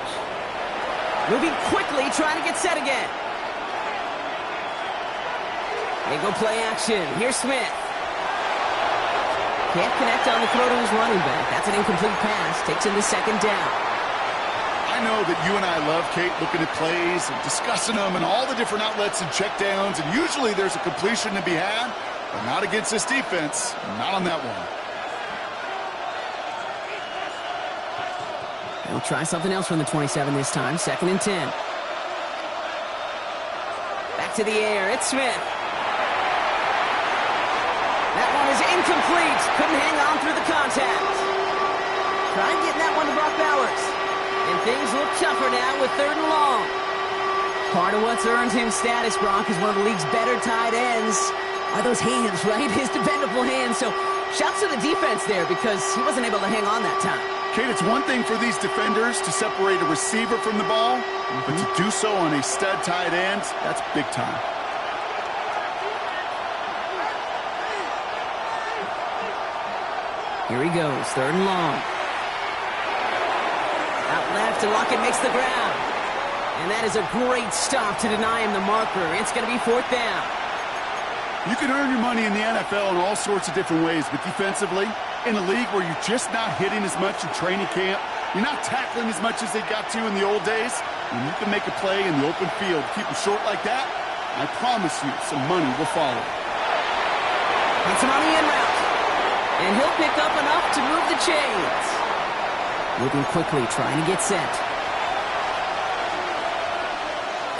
Moving quickly, trying to get set again. They go play action. Here's Smith. Can't connect on the throw to his running back. That's an incomplete pass. Takes him to second down. I know that you and I love, Kate, looking at plays and discussing them and all the different outlets and checkdowns, and usually there's a completion to be had, but not against this defense. Not on that one. They'll try something else from the 27 this time. 2nd and 10. Back to the air. It's Smith. That one is incomplete. Couldn't hang on through the contact. Trying getting that one to Brock Bowers. And things look tougher now with 3rd and long. Part of what's earned him status, Brock, is one of the league's better tight ends. Are those hands, right? His dependable hands. So shouts to the defense there because he wasn't able to hang on that time. Kate, it's one thing for these defenders to separate a receiver from the ball, but to do so on a stud tight end, that's big time. Here he goes, 3rd and long. Out left, and Lockett makes the ground. And that is a great stop to deny him the marker. It's going to be 4th down. You can earn your money in the NFL in all sorts of different ways, but defensively, in a league where you're just not hitting as much in training camp, you're not tackling as much as they got to in the old days, and you can make a play in the open field, keep them short like that, I promise you some money will follow. It's him on the in route. And he'll pick up enough to move the chains. Moving quickly, trying to get set.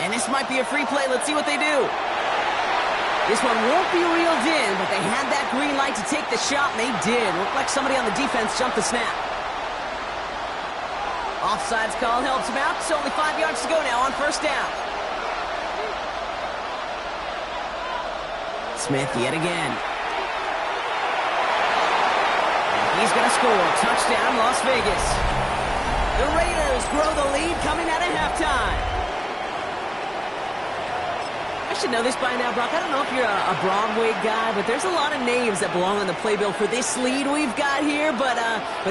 And this might be a free play. Let's see what they do. This one won't be reeled in, but they had that green light to take the shot, and they did. Looked like somebody on the defense jumped the snap. Offsides call helps him out. It's only 5 yards to go now on 1st down. Smith yet again. And he's going to score. Touchdown, Las Vegas. The Raiders grow the lead coming out of halftime. I should know this by now, Brock. I don't know if you're a Broadway guy, but there's a lot of names that belong on the playbill for this lead we've got here, but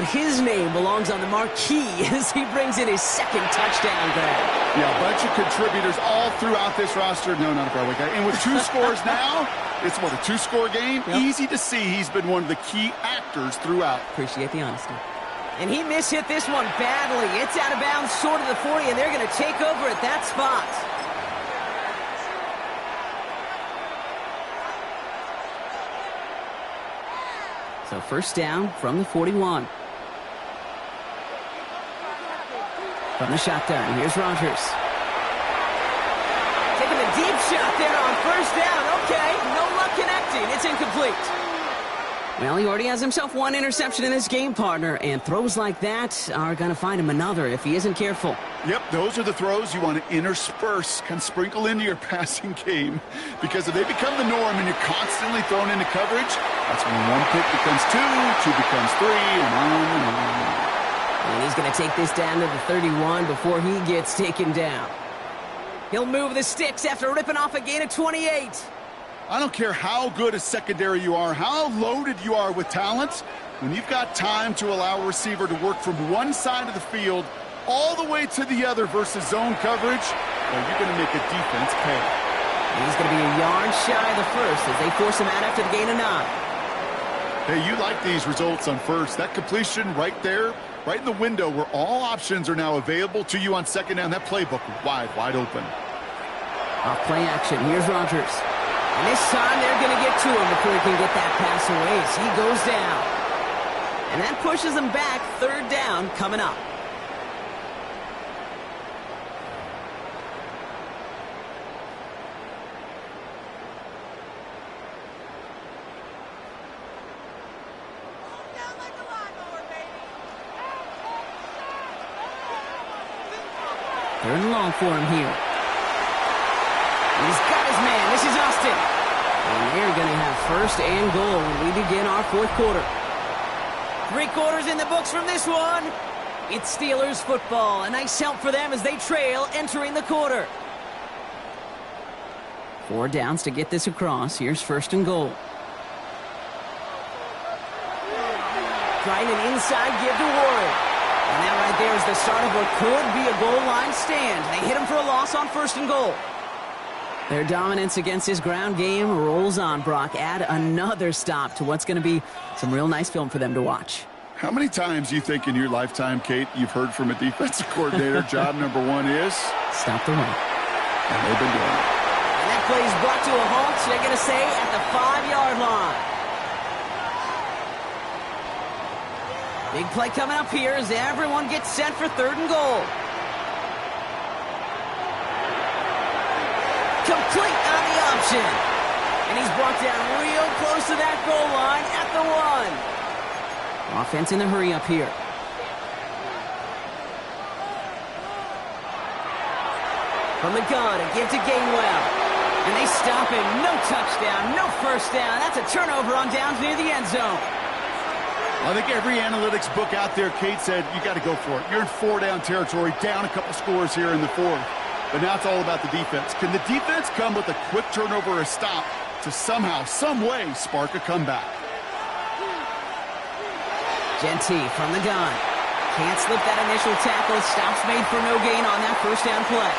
his name belongs on the marquee as he brings in his 2nd touchdown grab. Yeah, a bunch of contributors all throughout this roster. No, not a Broadway guy. And with 2 scores now, it's what, a 2-score game? Yep. Easy to see he's been one of the key actors throughout. Appreciate the honesty. And he mishit this one badly. It's out of bounds short of the 40, and they're going to take over at that spot. So 1st down from the 41. From the shotgun, here's Rodgers. Taking a deep shot there on 1st down. Okay, no luck connecting. It's incomplete. Well, he already has himself 1 interception in his game, partner, and throws like that are going to find him another if he isn't careful. Yep, those are the throws you want to intersperse, can sprinkle into your passing game, because if they become the norm and you're constantly thrown into coverage, that's when 1 pick becomes 2, 2 becomes 3, and on and on. And he's going to take this down to the 31 before he gets taken down. He'll move the sticks after ripping off a gain of 28. I don't care how good a secondary you are, how loaded you are with talent, when you've got time to allow a receiver to work from one side of the field all the way to the other versus zone coverage, well, you're going to make a defense pay. He's going to be a yard shy of the 1st as they force him out after the gain of 9. Hey, you like these results on 1st. That completion right there, right in the window where all options are now available to you on 2nd down. That playbook wide open. Off play action. Here's Rodgers. And this time they're going to get to him before he can get that pass away as he goes down. And that pushes them back. Third down coming up. Third and long for him here. He's got his man. This is Austin. And they're going to have first and goal when we begin our fourth quarter. 3 quarters in the books from this one. It's Steelers football. A nice help for them as they trail entering the quarter. 4 downs to get this across. Here's first and goal. Trying an inside give to Warren. And that right there is the start of what could be a goal line stand. They hit him for a loss on first and goal. Their dominance against his ground game rolls on, Brock. Add another stop to what's going to be some real nice film for them to watch. How many times do you think in your lifetime, Kate, you've heard from a defensive coordinator, job number 1 is? Stop the run. And they've been doing it. And that play is brought to a halt, so they're going to say at the 5-yard line. Big play coming up here as everyone gets set for third and goal. Complete on the option. And he's brought down real close to that goal line at the 1. Offense in the hurry up here. From the gun, a give to Gainwell. And they stop him. No touchdown, no first down. That's a turnover on downs near the end zone. I think every analytics book out there, Kate, said you got to go for it. You're in 4-down territory, down a couple scores here in the 4th. But now it's all about the defense. Can the defense come with a quick turnover or a stop to somehow, some way, spark a comeback? Genty from the gun. Can't slip that initial tackle. Stops made for no gain on that first down play.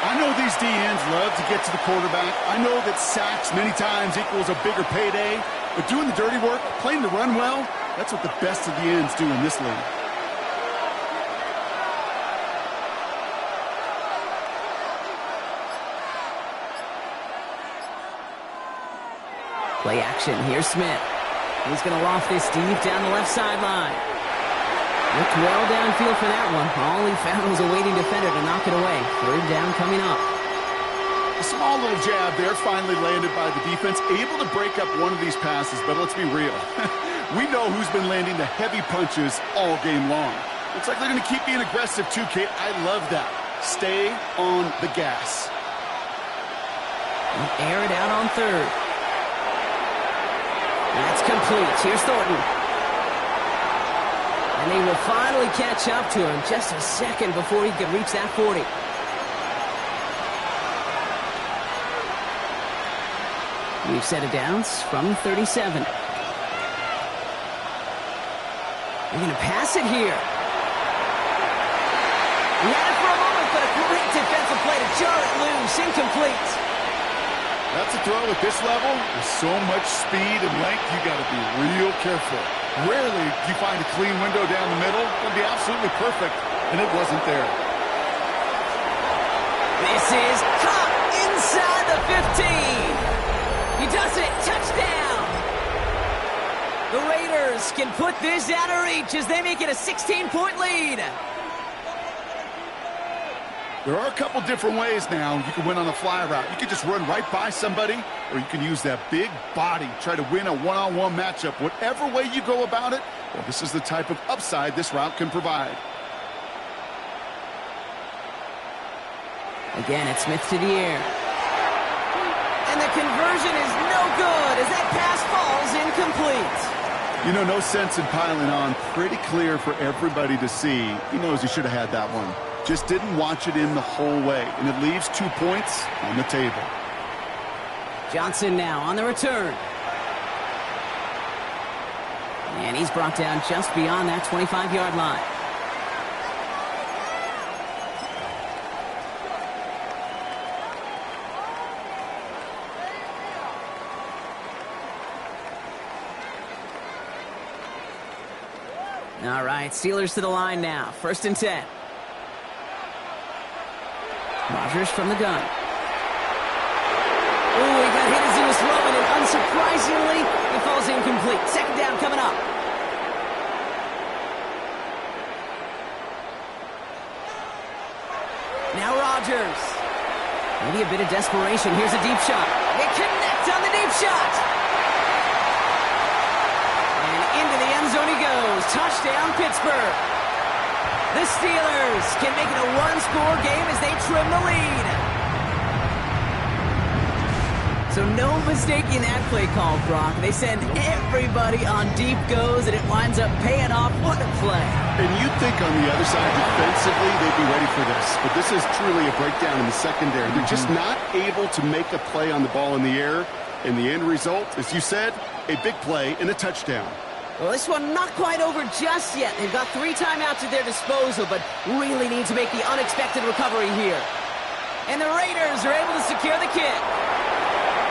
I know these DNs love to get to the quarterback. I know that sacks many times equals a bigger payday. But doing the dirty work, playing the run well, that's what the best of the ends do in this league. Play action. Here's Smith. He's going to loft this deep down the left sideline. Looked well downfield for that one. All he found was a waiting defender to knock it away. Third down coming up. A small little jab there, finally landed by the defense. Able to break up one of these passes, but let's be real. We know who's been landing the heavy punches all game long. Looks like they're going to keep being aggressive too, Kate. I love that. Stay on the gas. And air it out on third. That's complete. Here's Thornton. And they will finally catch up to him just a second before he can reach that 40. We've set it down from 37. They're going to pass it here. He had it for a moment, but a great defensive play to jar it loose. Incomplete. That's a throw at this level. With so much speed and length, you got to be real careful. Rarely do you find a clean window down the middle. It'll be absolutely perfect, and it wasn't there. This is caught inside the 15. He does it. Touchdown. The Raiders can put this out of reach as they make it a 16-point lead. There are a couple different ways now you can win on a fly route. You can just run right by somebody, or you can use that big body, try to win a one-on-one matchup. Whatever way you go about it, well, this is the type of upside this route can provide. Again, it's Smith to the air. And the conversion is no good as that pass falls incomplete. You know, no sense in piling on. Pretty clear for everybody to see. He knows he should have had that one. Just didn't watch it in the whole way. And it leaves 2 points on the table. Johnson now on the return. And he's brought down just beyond that 25-yard line. All right, Steelers to the line now. 1st and 10. Rodgers from the gun. Oh, he got hit as he was throwing, and unsurprisingly, it falls incomplete. Second down coming up. Now Rodgers. Maybe a bit of desperation. Here's a deep shot. They connect on the deep shot. And into the end zone he goes. Touchdown, Pittsburgh. The Steelers can make it a one-score game as they trim the lead. So no mistaking that play call, Brock. They send everybody on deep goes, and it winds up paying off. What a play. And you'd think on the other side, defensively, they'd be ready for this. But this is truly a breakdown in the secondary. They're just not able to make a play on the ball in the air. And the end result, as you said, a big play and a touchdown. Well, this one not quite over just yet. They've got 3 timeouts at their disposal, but really need to make the unexpected recovery here. And the Raiders are able to secure the kick.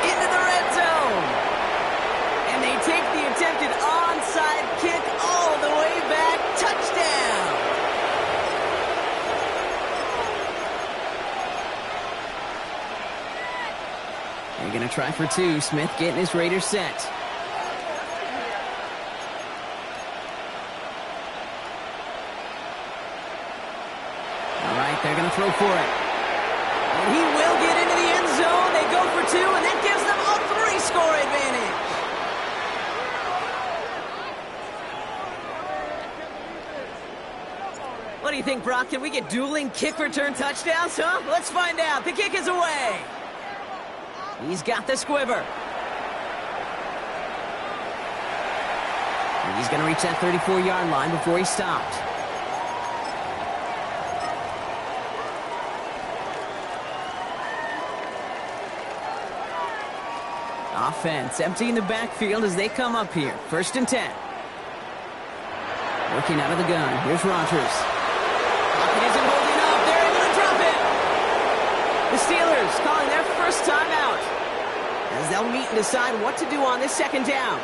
Into the red zone. And they take the attempted onside kick all the way back. Touchdown. They're going to try for 2. Smith getting his Raiders set. They're going to throw for it. And he will get into the end zone. They go for 2, and that gives them a 3-score advantage. What do you think, Brock? Can we get dueling kick return touchdowns, huh? Let's find out. The kick is away. He's got the squiver. And he's going to reach that 34-yard line before he stopped. Offense emptying the backfield as they come up here. 1st and 10. Working out of the gun. Here's Rodgers. Pocket isn't holding up. They're able to drop it. The Steelers calling their first timeout as they'll meet and decide what to do on this 2nd down.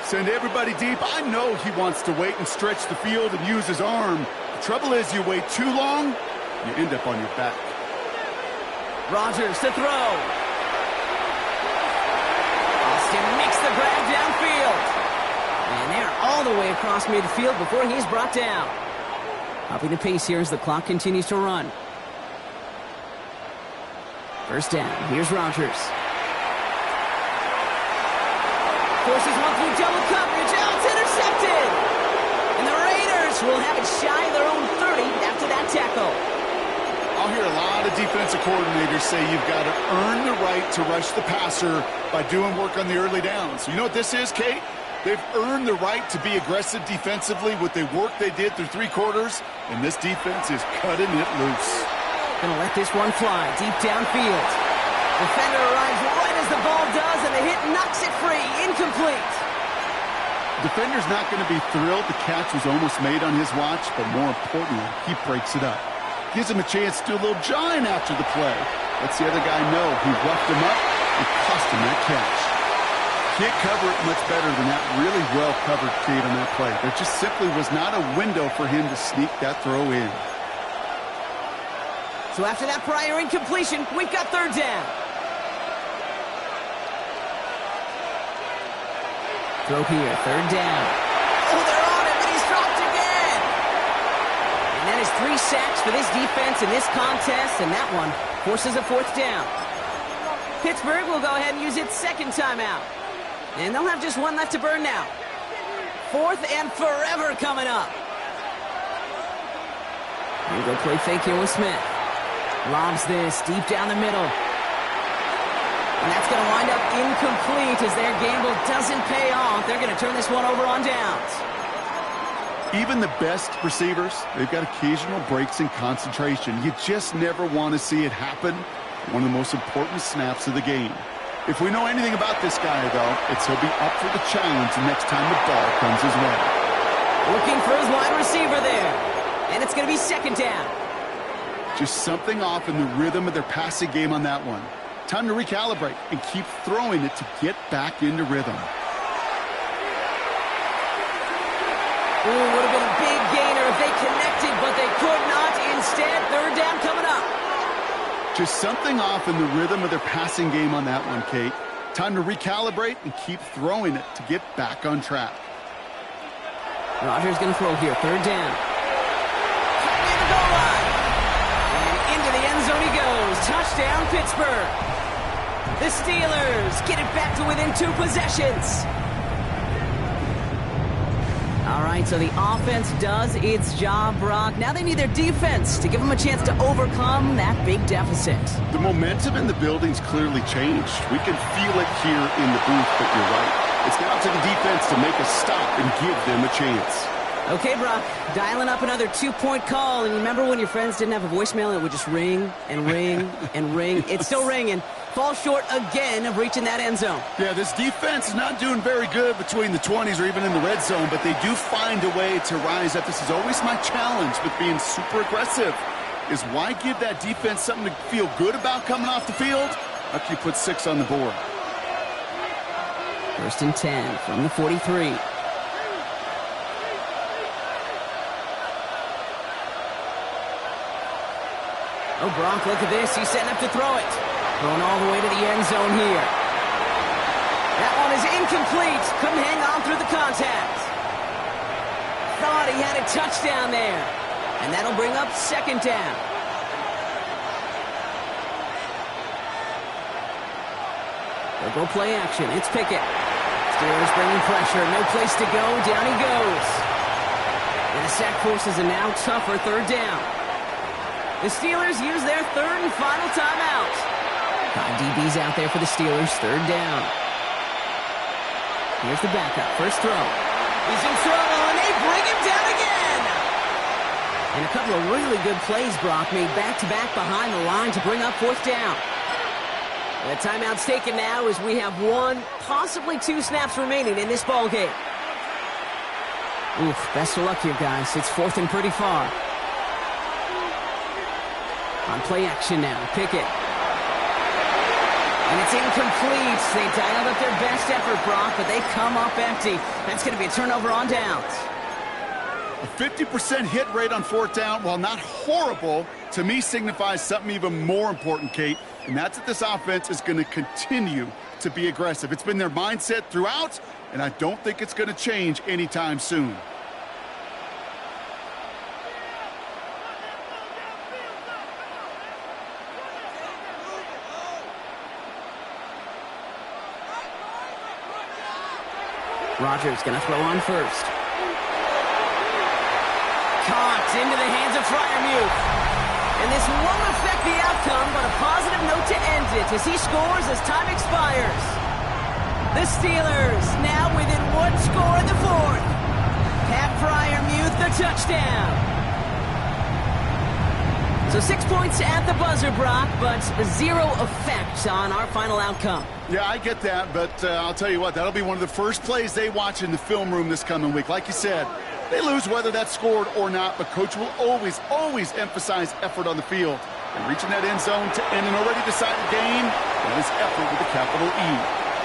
Send everybody deep. I know he wants to wait and stretch the field and use his arm. The trouble is you wait too long, you end up on your back. Rodgers to throw. Makes the grab downfield. And they're all the way across midfield before he's brought down. Upping the pace here as the clock continues to run. 1st down. Here's Rodgers. Forces one through double coverage. Oh, it's intercepted. And the Raiders will have it shy of their own 30 after that tackle. I'll hear a lot of defensive coordinators say you've got to earn the right to rush the passer by doing work on the early downs. You know what this is, Kate? They've earned the right to be aggressive defensively with the work they did through 3 quarters, and this defense is cutting it loose. Gonna let this one fly deep downfield. Defender arrives right as the ball does, and the hit knocks it free. Incomplete. Defender's not going to be thrilled the catch was almost made on his watch, but more importantly, he breaks it up. Gives him a chance to do a little jawing after the play. Lets the other guy know he roughed him up and cost him that catch. Can't cover it much better than that really well-covered Kate on that play. There just simply was not a window for him to sneak that throw in. So after that prior incompletion, we've got 3rd down. Throw here, 3rd down. Oh, they're on him, and he's dropped again. And that is 3 sacks for this defense in this contest, and that one forces a 4th down. Pittsburgh will go ahead and use its 2nd timeout. And they'll have just 1 left to burn now. 4th and forever coming up. Here we go, play fake here with Smith. Lobs this deep down the middle. And that's going to wind up incomplete as their gamble doesn't pay off. They're going to turn this one over on downs. Even the best receivers, they've got occasional breaks in concentration. You just never want to see it happen. One of the most important snaps of the game. If we know anything about this guy, though, it's he'll be up for the challenge the next time the ball comes his way. Looking for his wide receiver there. And it's going to be 2nd down. Just something off in the rhythm of their passing game on that one. Time to recalibrate and keep throwing it to get back into rhythm. Ooh, would have been a big gainer if they connected, but they could not. Instead, 3rd down coming up. Just something off in the rhythm of their passing game on that one, Kate. Time to recalibrate and keep throwing it to get back on track. Rodgers going to throw here. Third down. Near the goal line. And into the end zone he goes. Touchdown, Pittsburgh. The Steelers get it back to within 2 possessions. All right, so the offense does its job, Brock. Now they need their defense to give them a chance to overcome that big deficit. The momentum in the building's clearly changed. We can feel it here in the booth, but you're right. It's now to the defense to make a stop and give them a chance. Okay, Brock, dialing up another 2-point call. And you remember when your friends didn't have a voicemail? It would just ring and ring and ring. It's still ringing. Falls short again of reaching that end zone. Yeah, this defense is not doing very good between the 20s or even in the red zone, but they do find a way to rise up. This is always my challenge with being super aggressive, is why give that defense something to feel good about coming off the field after you put 6 on the board. 1st and 10 from the 43. Oh, Brock, look at this. He's setting up to throw it. Going all the way to the end zone here. That one is incomplete. Couldn't hang on through the contact. Thought he had a touchdown there. And that'll bring up 2nd down. They'll go play action. It's Pickett. Steelers bringing pressure. No place to go. Down he goes. And the sack forces a now tougher 3rd down. The Steelers use their 3rd and final timeout. 5 DBs out there for the Steelers. 3rd down. Here's the backup. First throw. He's in trouble, and they bring him down again. And a couple of really good plays, Brock, made back-to-back behind the line to bring up 4th down. The timeout's taken now as we have 1, possibly 2 snaps remaining in this ball game. Oof, best of luck here, guys. It's 4th and pretty far. On play action now, Pickett. And it's incomplete. They dialed up their best effort, Brock, but they come up empty. That's going to be a turnover on downs. A 50% hit rate on 4th down, while not horrible, to me signifies something even more important, Kate, and that's that this offense is going to continue to be aggressive. It's been their mindset throughout, and I don't think it's going to change anytime soon. Rodgers going to throw on first. Caught into the hands of Freiermuth. And this won't affect the outcome, but a positive note to end it as he scores as time expires. The Steelers now within 1 score in the 4th. Pat Freiermuth, the touchdown. So 6 points at the buzzer, Brock, but 0 effect on our final outcome. Yeah, I get that, but I'll tell you what, that'll be one of the first plays they watch in the film room this coming week. Like you said, they lose whether that's scored or not, but Coach will always emphasize effort on the field. And reaching that end zone to end an already decided game, that is effort with a capital E.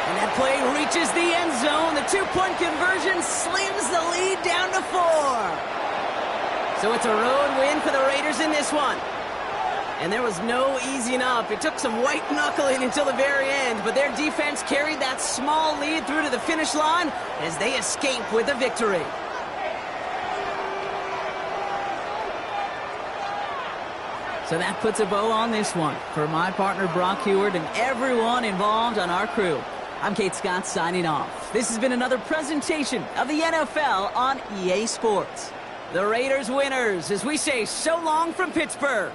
And that play reaches the end zone. The 2-point conversion slams the lead down to 4. So it's a road win for the Raiders in this one. And there was no easing up. It took some white knuckling until the very end, but their defense carried that small lead through to the finish line as they escape with a victory. So that puts a bow on this one. For my partner, Brock Heward, and everyone involved on our crew, I'm Kate Scott signing off. This has been another presentation of the NFL on EA Sports. The Raiders winners, as we say so long from Pittsburgh.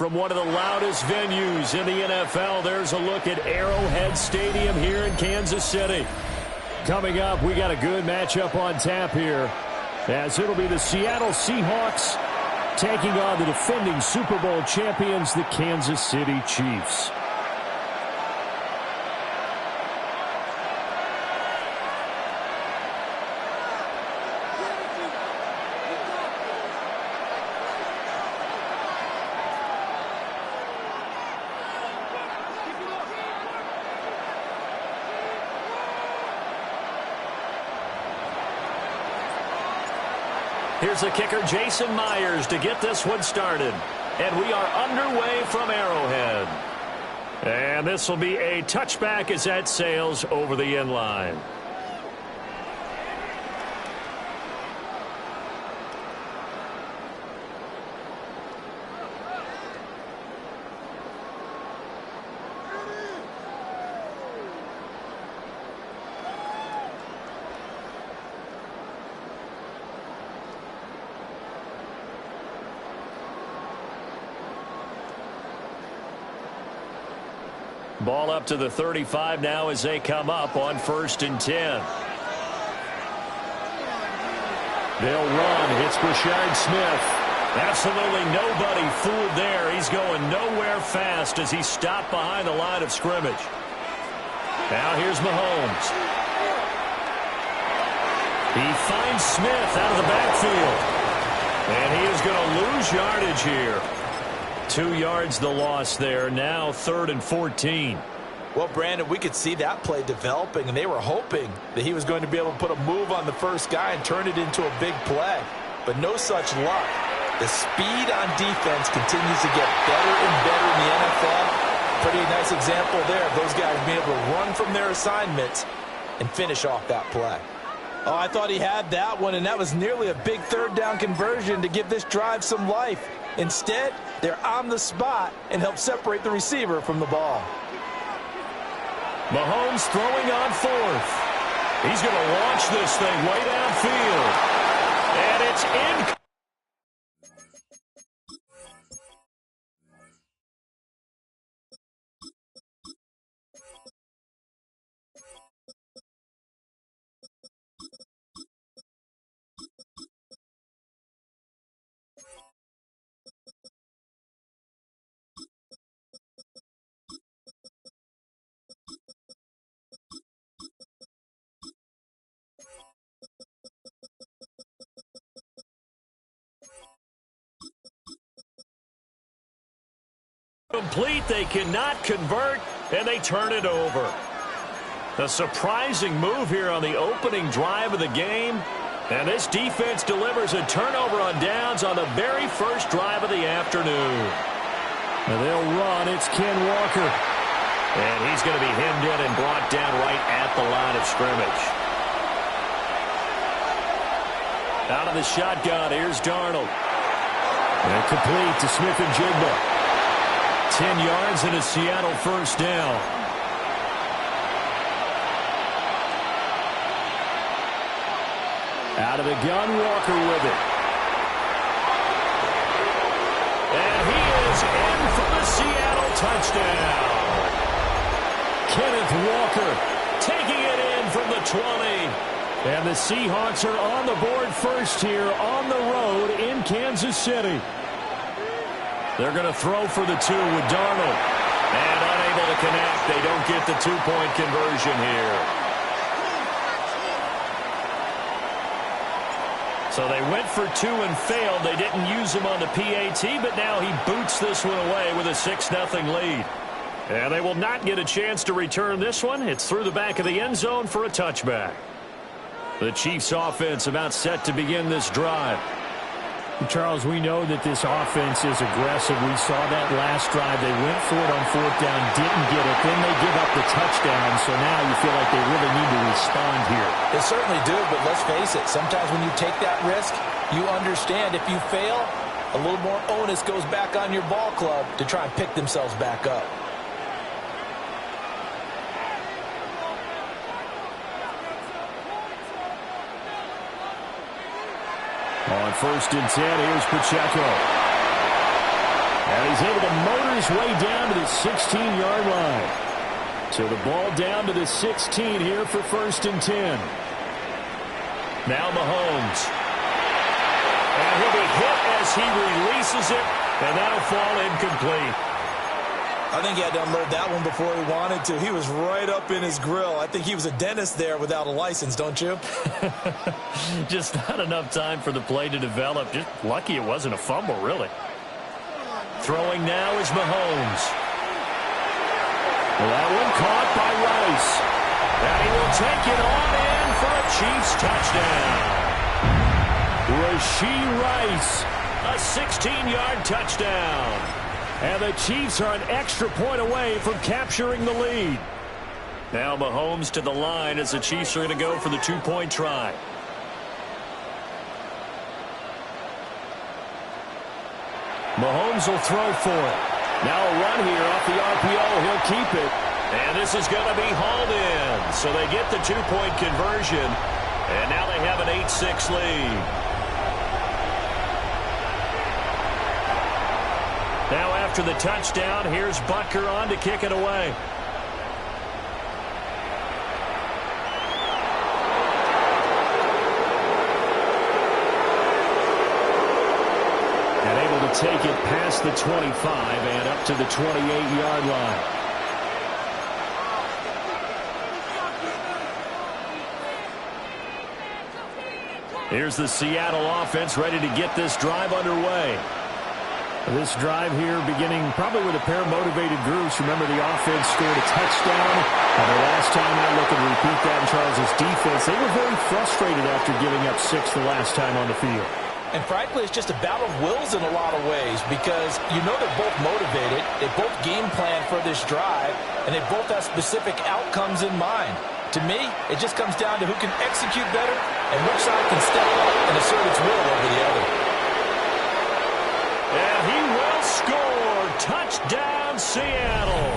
from one of the loudest venues in the NFL. There's a look at Arrowhead Stadium here in Kansas City. Coming up, we got a good matchup on tap here, as it'll be the Seattle Seahawks taking on the defending Super Bowl champions, the Kansas City Chiefs. Here's the kicker, Jason Myers, to get this one started. And we are underway from Arrowhead. And this will be a touchback as that sails over the end line. Ball up to the 35 now as they come up on 1st and 10. They'll run. It's Brashard Smith. Absolutely nobody fooled there. He's going nowhere fast as he stopped behind the line of scrimmage. Now here's Mahomes. He finds Smith out of the backfield. And he is going to lose yardage here. 2 yards the loss there. Now 3rd and 14. Well, Brandon, we could see that play developing, and they were hoping that he was going to be able to put a move on the first guy and turn it into a big play. But no such luck. The speed on defense continues to get better and better in the NFL. Pretty nice example there of those guys being able to run from their assignments and finish off that play. Oh, I thought he had that one, and that was nearly a big 3rd down conversion to give this drive some life. Instead, they're on the spot and help separate the receiver from the ball. Mahomes throwing on 4th. He's going to launch this thing way downfield. And it's in. Complete, they cannot convert, and they turn it over. A surprising move here on the opening drive of the game, and this defense delivers a turnover on downs on the very first drive of the afternoon. And they'll run. It's Ken Walker. And he's going to be hemmed in and brought down right at the line of scrimmage. Out of the shotgun, here's Darnold. And complete to Smith-Njigba. 10 yards and a Seattle first down. Out of the gun, Walker with it. And he is in for the Seattle touchdown. Kenneth Walker taking it in from the 20. And the Seahawks are on the board first here on the road in Kansas City. They're going to throw for the 2 with Darnold. And unable to connect. They don't get the 2-point conversion here. So they went for 2 and failed. They didn't use him on the PAT, but now he boots this one away with a 6-0 lead. And they will not get a chance to return this one. It's through the back of the end zone for a touchback. The Chiefs offense about set to begin this drive. Charles, we know that this offense is aggressive. We saw that last drive. They went for it on 4th down, didn't get it. Then they give up the touchdown, so now you feel like they really need to respond here. They certainly do, but let's face it. Sometimes when you take that risk, you understand if you fail, a little more onus goes back on your ball club to try and pick themselves back up. On 1st and 10, here's Pacheco. And he's able to motor his way down to the 16-yard line. So the ball down to the 16 here for 1st and 10. Now Mahomes. And he'll be hit as he releases it, and that'll fall incomplete. I think he had to unload that one before he wanted to. He was right up in his grill. I think he was a dentist there without a license, don't you? Just not enough time for the play to develop. Just lucky it wasn't a fumble, really. Throwing now is Mahomes. Well, that one caught by Rice. And he will take it on in for a Chiefs touchdown. Rashee Rice, a 16-yard touchdown. And the Chiefs are an extra point away from capturing the lead. Now Mahomes to the line as the Chiefs are going to go for the 2-point try. Mahomes will throw for it. Now a run here off the RPO. He'll keep it. And this is going to be hauled in. So they get the 2-point conversion. And now they have an 8-6 lead. Now after the touchdown, here's Butker on to kick it away. And able to take it past the 25 and up to the 28-yard line. Here's the Seattle offense ready to get this drive underway. This drive here beginning probably with a pair of motivated groups. Remember, the offense scored a touchdown. And the last time out, looking to repeat that in Charles' defense. They were very frustrated after giving up 6 the last time on the field. And frankly, it's just a battle of wills in a lot of ways because you know they're both motivated. They both game plan for this drive, and they both have specific outcomes in mind. To me, it just comes down to who can execute better and which side can step up and assert its will over the other. And he will score. Touchdown, Seattle.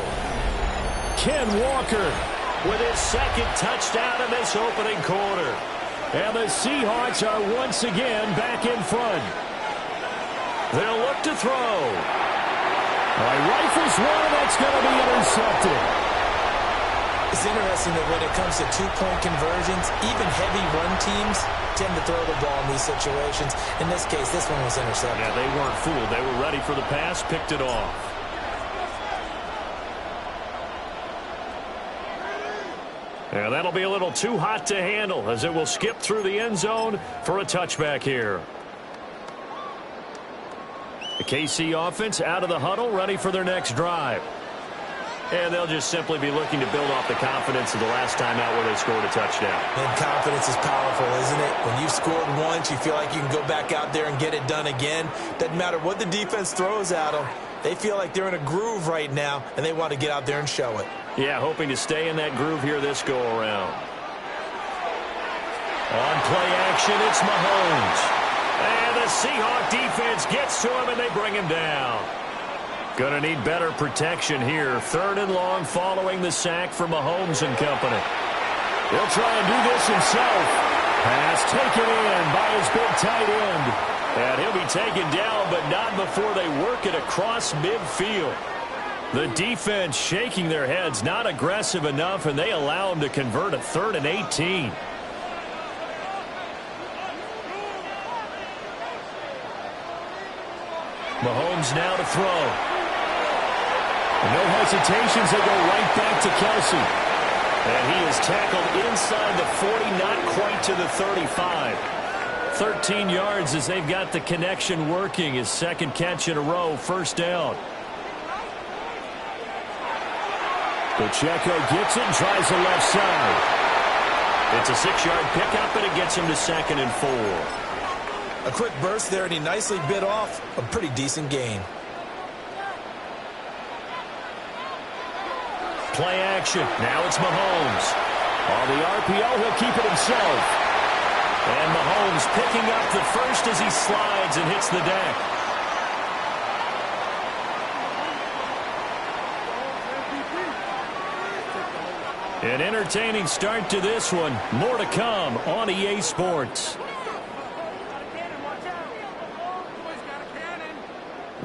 Ken Walker with his second touchdown in this opening quarter. And the Seahawks are once again back in front. They'll look to throw. Rifles one, that's going to be intercepted. It's interesting that when it comes to 2-point conversions, even heavy run teams tend to throw the ball in these situations. In this case, this one was intercepted. Yeah, they weren't fooled. They were ready for the pass, picked it off. And that'll be a little too hot to handle as it will skip through the end zone for a touchback here. The KC offense out of the huddle, ready for their next drive. And they'll just simply be looking to build off the confidence of the last time out where they scored a touchdown. And confidence is powerful, isn't it? When you've scored once, you feel like you can go back out there and get it done again. Doesn't matter what the defense throws at them. They feel like they're in a groove right now, and they want to get out there and show it. Yeah, hoping to stay in that groove here this go-around. On play action, it's Mahomes. And the Seahawk defense gets to him, and they bring him down. Going to need better protection here. 3rd and long following the sack for Mahomes and company. He'll try and do this himself. Pass taken in by his big tight end. And he'll be taken down, but not before they work it across midfield. The defense shaking their heads, not aggressive enough, and they allow him to convert a 3rd and 18. Mahomes now to throw. No hesitations, they go right back to Kelsey. And he is tackled inside the 40, not quite to the 35. 13 yards as they've got the connection working. His second catch in a row, 1st down. Pacheco gets it and tries the left side. It's a 6-yard pickup, and it gets him to 2nd and 4. A quick burst there, and he nicely bit off a pretty decent gain. Play action. Now it's Mahomes. On the RPO, he'll keep it himself. And Mahomes picking up the first as he slides and hits the deck. An entertaining start to this one. More to come on EA Sports.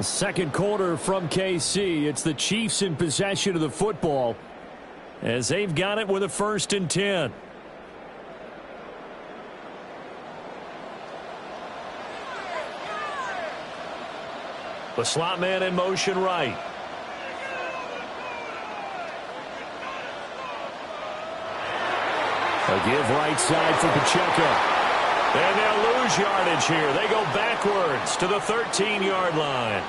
Second quarter from KC. It's the Chiefs in possession of the football as they've got it with a 1st and 10. The slot man in motion right. A give right side for Pacheco. And they'll lose yardage here. They go backwards to the 13-yard line.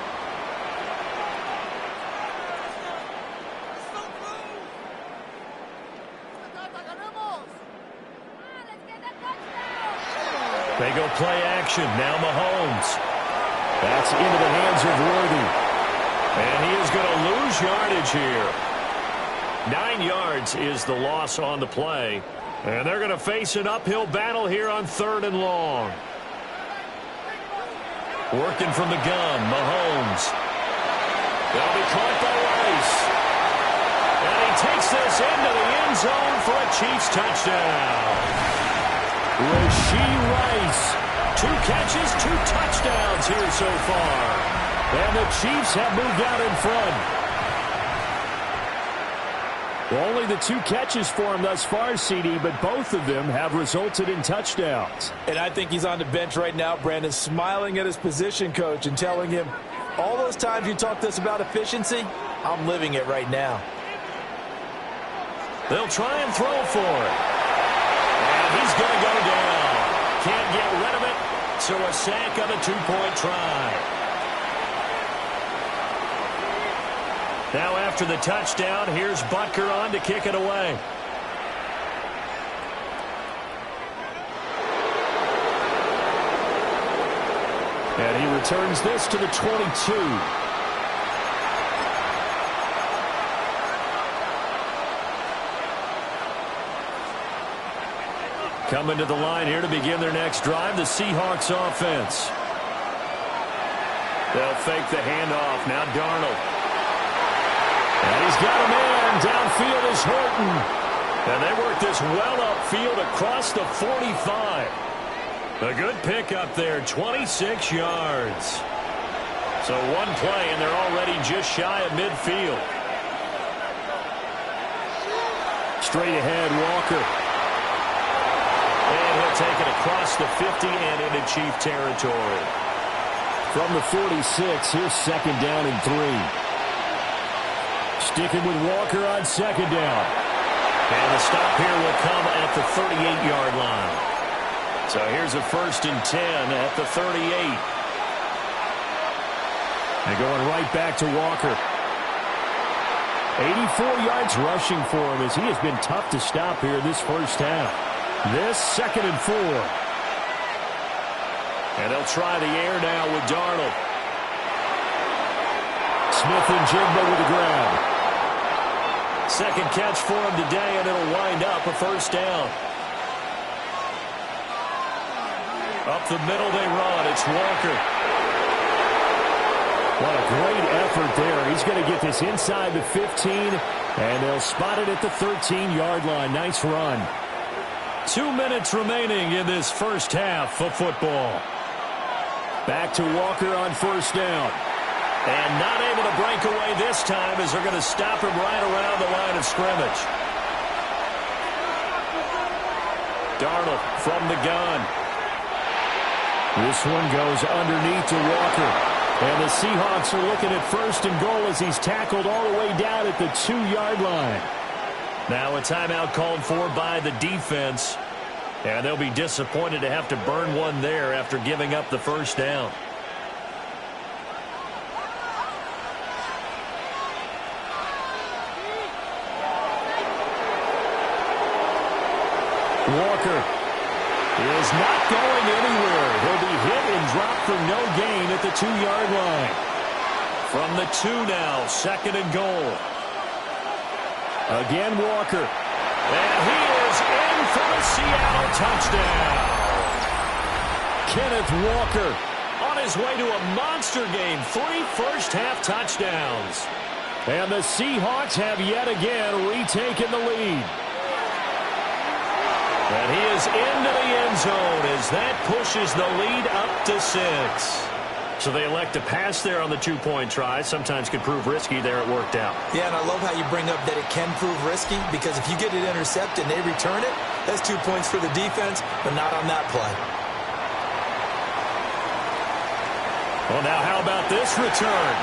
They go play action. Now Mahomes. That's into the hands of Worthy. And he is going to lose yardage here. 9 yards is the loss on the play. And they're going to face an uphill battle here on 3rd and long. Working from the gun, Mahomes. They'll be caught by Rice. And he takes this into the end zone for a Chiefs touchdown. Rashee Rice. 2 catches, 2 touchdowns here so far. And the Chiefs have moved out in front. Well, only the 2 catches for him thus far, CD, but both of them have resulted in touchdowns. And I think he's on the bench right now, Brandon, smiling at his position coach and telling him, all those times you talked to us about efficiency, I'm living it right now. They'll try and throw for it. And he's going to go down. Can't get rid of it, so a sack on a 2-point try. Now after the touchdown, here's Butker on to kick it away. And he returns this to the 22. Coming to the line here to begin their next drive, the Seahawks offense. They'll fake the handoff. Now Darnold. And he's got a man. Downfield is Horton. And they work this well upfield across the 45. A good pickup there, 26 yards. So 1 play, and they're already just shy of midfield. Straight ahead, Walker. And he'll take it across the 50 and into Chief territory. From the 46, here's 2nd down and 3. Sticking with Walker on 2nd down. And the stop here will come at the 38-yard line. So here's a 1st and 10 at the 38. And going right back to Walker. 84 yards rushing for him as he has been tough to stop here this first half. This 2nd and 4. And they'll try the air now with Darnold. Smith and Jigba with the grab. 2nd catch for him today, and it'll wind up a 1st down. Up the middle they run. It's Walker. What a great effort there. He's going to get this inside the 15, and they'll spot it at the 13-yard line. Nice run. 2 minutes remaining in this first half of football. Back to Walker on 1st down. And not able to break away this time as they're going to stop him right around the line of scrimmage. Darnold from the gun. This one goes underneath to Walker. And the Seahawks are looking at 1st and goal as he's tackled all the way down at the 2-yard line. Now a timeout called for by the defense. And they'll be disappointed to have to burn one there after giving up the 1st down. Walker is not going anywhere. He'll be hit and dropped for no gain at the 2-yard line. From the 2 now, 2nd and goal. Again, Walker. And he is in for the Seattle touchdown. Kenneth Walker on his way to a monster game. 3 first-half touchdowns. And the Seahawks have yet again retaken the lead. And he is into the end zone as that pushes the lead up to 6. So they elect to pass there on the two-point try. Sometimes could prove risky. There it worked out. Yeah, and I love how you bring up that it can prove risky, because if you get it intercepted and they return it, that's 2 points for the defense, but not on that play. Well, now how about this return?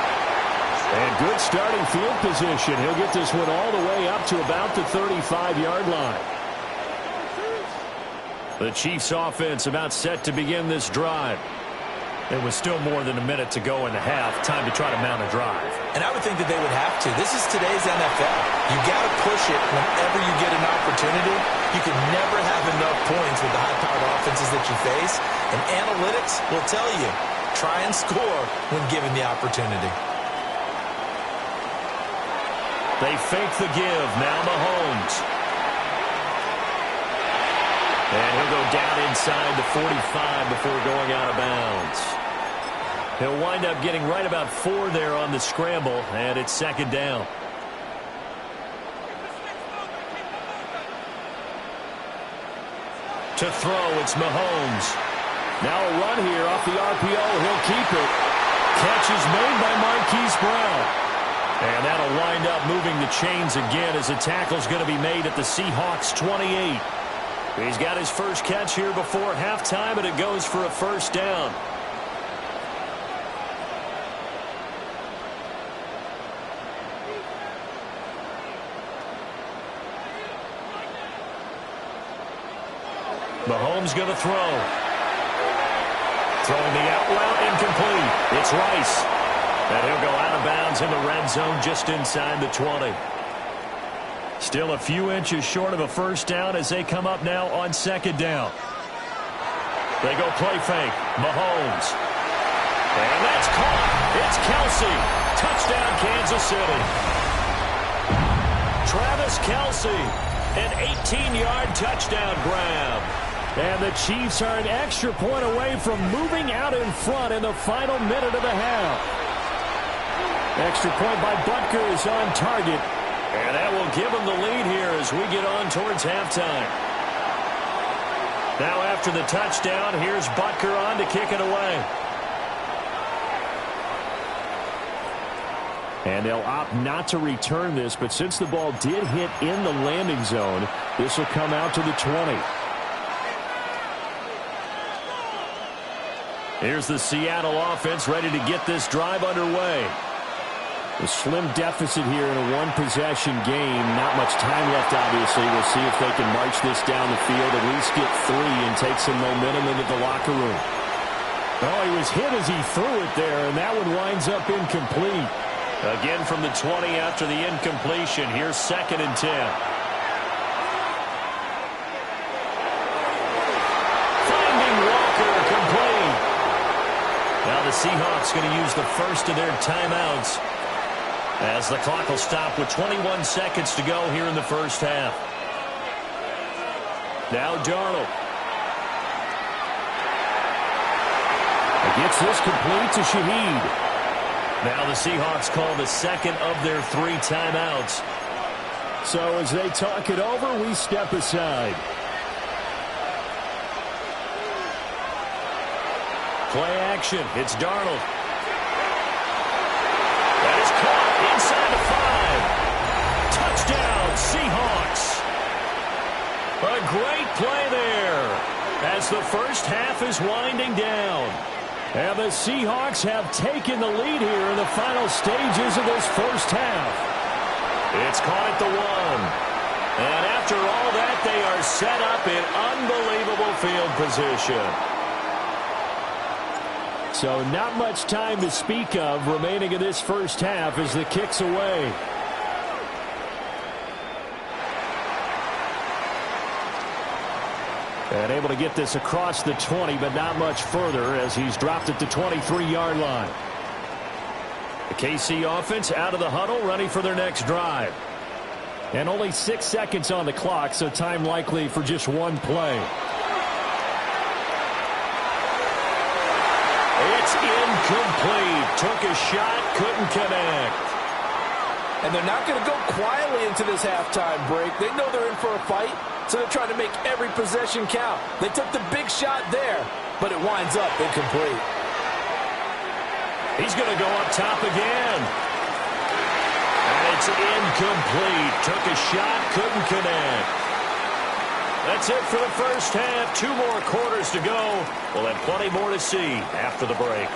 And good starting field position. He'll get this one all the way up to about the 35-yard line. The Chiefs offense about set to begin this drive. It was still more than a minute to go in the half. Time to try to mount a drive. And I would think that they would have to. This is today's NFL. You got to push it whenever you get an opportunity. You can never have enough points with the high-powered offenses that you face. And analytics will tell you, try and score when given the opportunity. They fake the give. Now Mahomes. And he'll go down inside the 45 before going out of bounds. He'll wind up getting right about 4 there on the scramble, and it's second down. To throw, it's Mahomes. Now a run here off the RPO. He'll keep it. Catch is made by Marquise Brown. And that'll wind up moving the chains again as a tackle's going to be made at the Seahawks 28. He's got his first catch here before halftime, and it goes for a first down. Mahomes going to throw. Throwing the out route, incomplete. It's Rice. And he'll go out of bounds in the red zone just inside the 20. Still a few inches short of a first down as they come up now on second down. They go play fake. Mahomes. And that's caught. It's Kelsey. Touchdown, Kansas City. Travis Kelsey. An 18-yard touchdown grab. And the Chiefs are an extra point away from moving out in front in the final minute of the half. Extra point by Butker is on target. And that will give them the lead here as we get on towards halftime. Now after the touchdown, here's Butker on to kick it away. And they'll opt not to return this, but since the ball did hit in the landing zone, this will come out to the 20. Here's the Seattle offense ready to get this drive underway. A slim deficit here in a one-possession game. Not much time left, obviously. We'll see if they can march this down the field, at least get 3 and take some momentum into the locker room. Oh, he was hit as he threw it there, and that one winds up incomplete. Again from the 20 after the incompletion. Here's 2nd and 10. Finding Walker, complete. Now the Seahawks going to use the first of their timeouts, as the clock will stop with 21 seconds to go here in the first half. Now Darnold. Gets this complete to Shaheed. Now the Seahawks call the second of their 3 timeouts. So as they talk it over, we step aside. Play action. It's Darnold. That is caught inside the 5. Touchdown, Seahawks. A great play there as the first half is winding down. And the Seahawks have taken the lead here in the final stages of this first half. It's caught at the 1. And after all that, they are set up in unbelievable field position. So not much time to speak of remaining in this first half as the kick's away. And able to get this across the 20, but not much further as he's dropped at the 23-yard line. The KC offense out of the huddle, ready for their next drive. And only 6 seconds on the clock, so time likely for just one play. It's incomplete. Took a shot, couldn't connect. And they're not going to go quietly into this halftime break. They know they're in for a fight, so they're trying to make every possession count. They took the big shot there, but it winds up incomplete. He's going to go up top again. And it's incomplete. Took a shot, couldn't connect. That's it for the first half. 2 more quarters to go. We'll have plenty more to see after the break.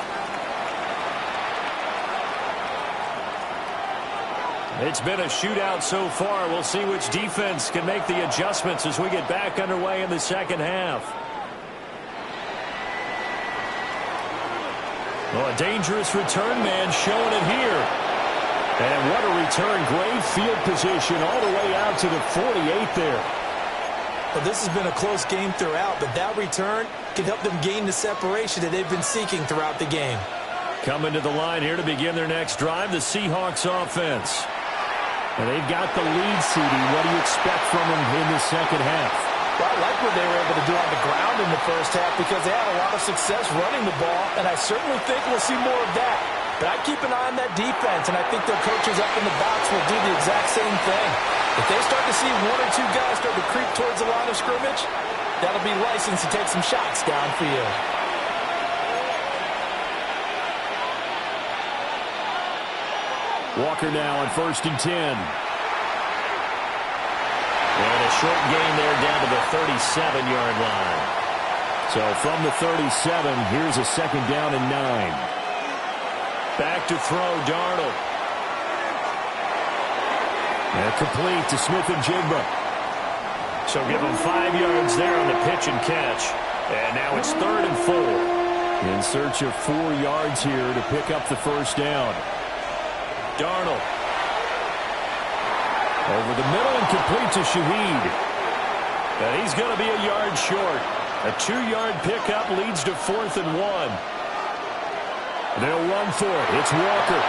It's been a shootout so far. We'll see which defense can make the adjustments as we get back underway in the second half. Well, a dangerous return man showing it here. And what a return. Great field position all the way out to the 48 there. Well, this has been a close game throughout, but that return can help them gain the separation that they've been seeking throughout the game. Coming to the line here to begin their next drive, the Seahawks offense. And they've got the lead, CD. What do you expect from them in the second half? Well, I like what they were able to do on the ground in the first half because they had a lot of success running the ball, and I certainly think we'll see more of that. But I keep an eye on that defense, and I think their coaches up in the box will do the exact same thing. If they start to see 1 or 2 guys start to creep towards the line of scrimmage, that'll be license to take some shots downfield. Walker now on 1st and 10. And a short gain there down to the 37-yard line. So from the 37, here's a 2nd down and 9. Back to throw, Darnold. And complete to Smith-Njigba. So give him 5 yards there on the pitch and catch. And now it's 3rd and 4. In search of 4 yards here to pick up the first down. Darnold. Over the middle and complete to Shaheed. And he's going to be a yard short. A 2-yard pickup leads to 4th and 1. They'll run for it. It's Walker.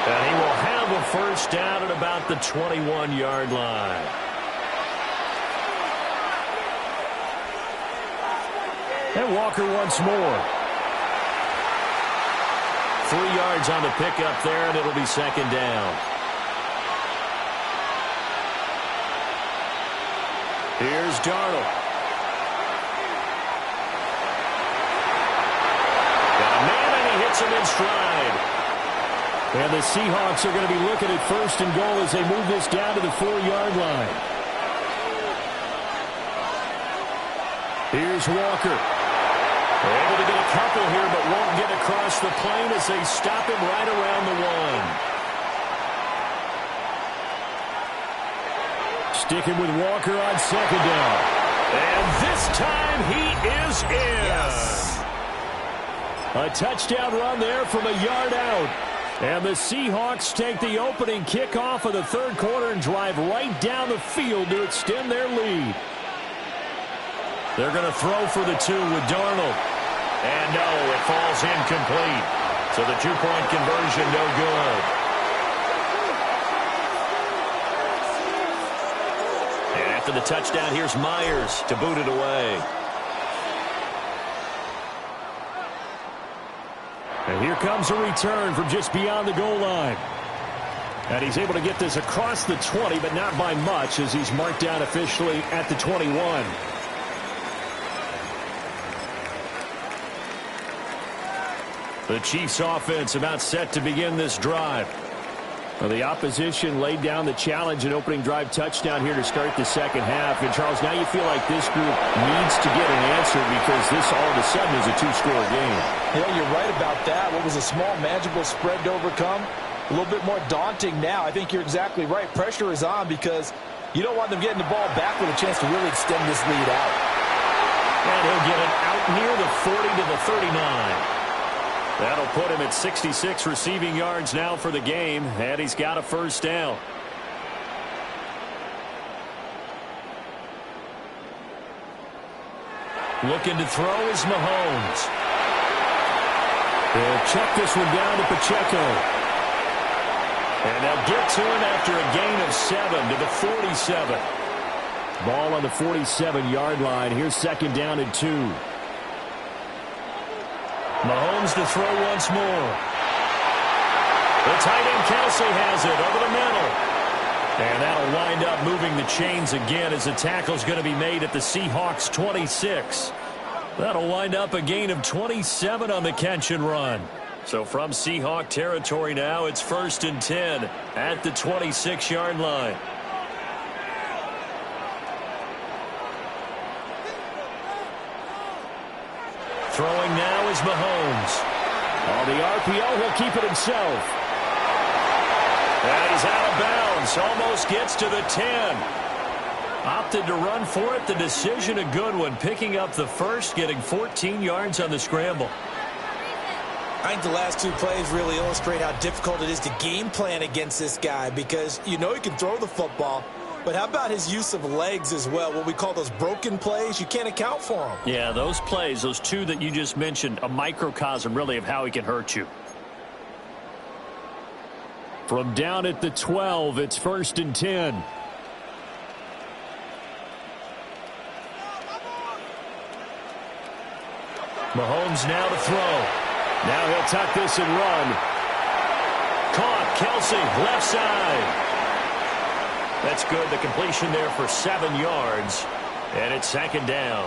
And he will have a first down at about the 21-yard line. And Walker once more. 3 yards on the pickup there, and it'll be 2nd down. Here's Darnold. Got a man, and he hits him in stride. And the Seahawks are going to be looking at 1st and goal as they move this down to the 4-yard line. Here's Walker. They're able to get a couple here, but won't get across the plane as they stop him right around the 1. Sticking with Walker on 2nd down. And this time he is in. Yes. A touchdown run there from a yard out. And the Seahawks take the opening kickoff of the 3rd quarter and drive right down the field to extend their lead. They're going to throw for the 2 with Darnold. And no, it falls incomplete. So the 2-point conversion no good. And after the touchdown, here's Myers to boot it away. And here comes a return from just beyond the goal line. And he's able to get this across the 20, but not by much as he's marked down officially at the 21. The Chiefs offense about set to begin this drive. Well, the opposition laid down the challenge and opening drive touchdown here to start the second half. And, Charles, now you feel like this group needs to get an answer because this all of a sudden is a 2-score game. Yeah, you're right about that. What was a small, manageable spread to overcome, a little bit more daunting now. I think you're exactly right. Pressure is on because you don't want them getting the ball back with a chance to really extend this lead out. And he'll get it out near the 40 to the 39. That'll put him at 66 receiving yards now for the game, and he's got a first down. Looking to throw is Mahomes. He'll check this one down to Pacheco. And they'll get to him after a gain of 7 to the 47. Ball on the 47-yard line. Here's 2nd down and 2. Mahomes to throw once more. The tight end Kelsey has it over the middle. And that'll wind up moving the chains again as the tackle's going to be made at the Seahawks 26. That'll wind up a gain of 27 on the catch and run. So from Seahawk territory now, it's 1st and 10 at the 26-yard line. Throwing now is Mahomes. On the RPO, he'll keep it himself. And he's out of bounds. Almost gets to the 10. Opted to run for it. The decision a good one. Picking up the first, getting 14 yards on the scramble. I think the last 2 plays really illustrate how difficult it is to game plan against this guy because you know he can throw the football, but how about his use of legs as well? What we call those broken plays, you can't account for them. Yeah, those plays, those 2 that you just mentioned, a microcosm really of how he can hurt you. From down at the 12, it's 1st and 10. Mahomes now to throw. Now he'll tuck this and run. Caught. Kelsey, left side. That's good. The completion there for 7 yards. And it's 2nd down.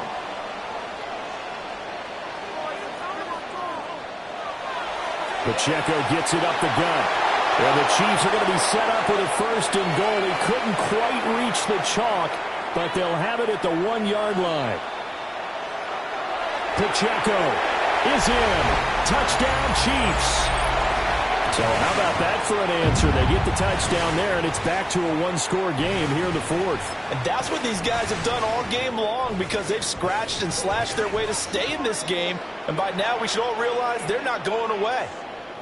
Pacheco gets it up the gut. And the Chiefs are going to be set up with a 1st and goal. He couldn't quite reach the chalk, but they'll have it at the 1-yard line. Pacheco is in. Touchdown, Chiefs. So how about that for an answer? They get the touchdown there, and it's back to a 1-score game here in the 4th. And that's what these guys have done all game long because they've scratched and slashed their way to stay in this game. And by now, we should all realize they're not going away.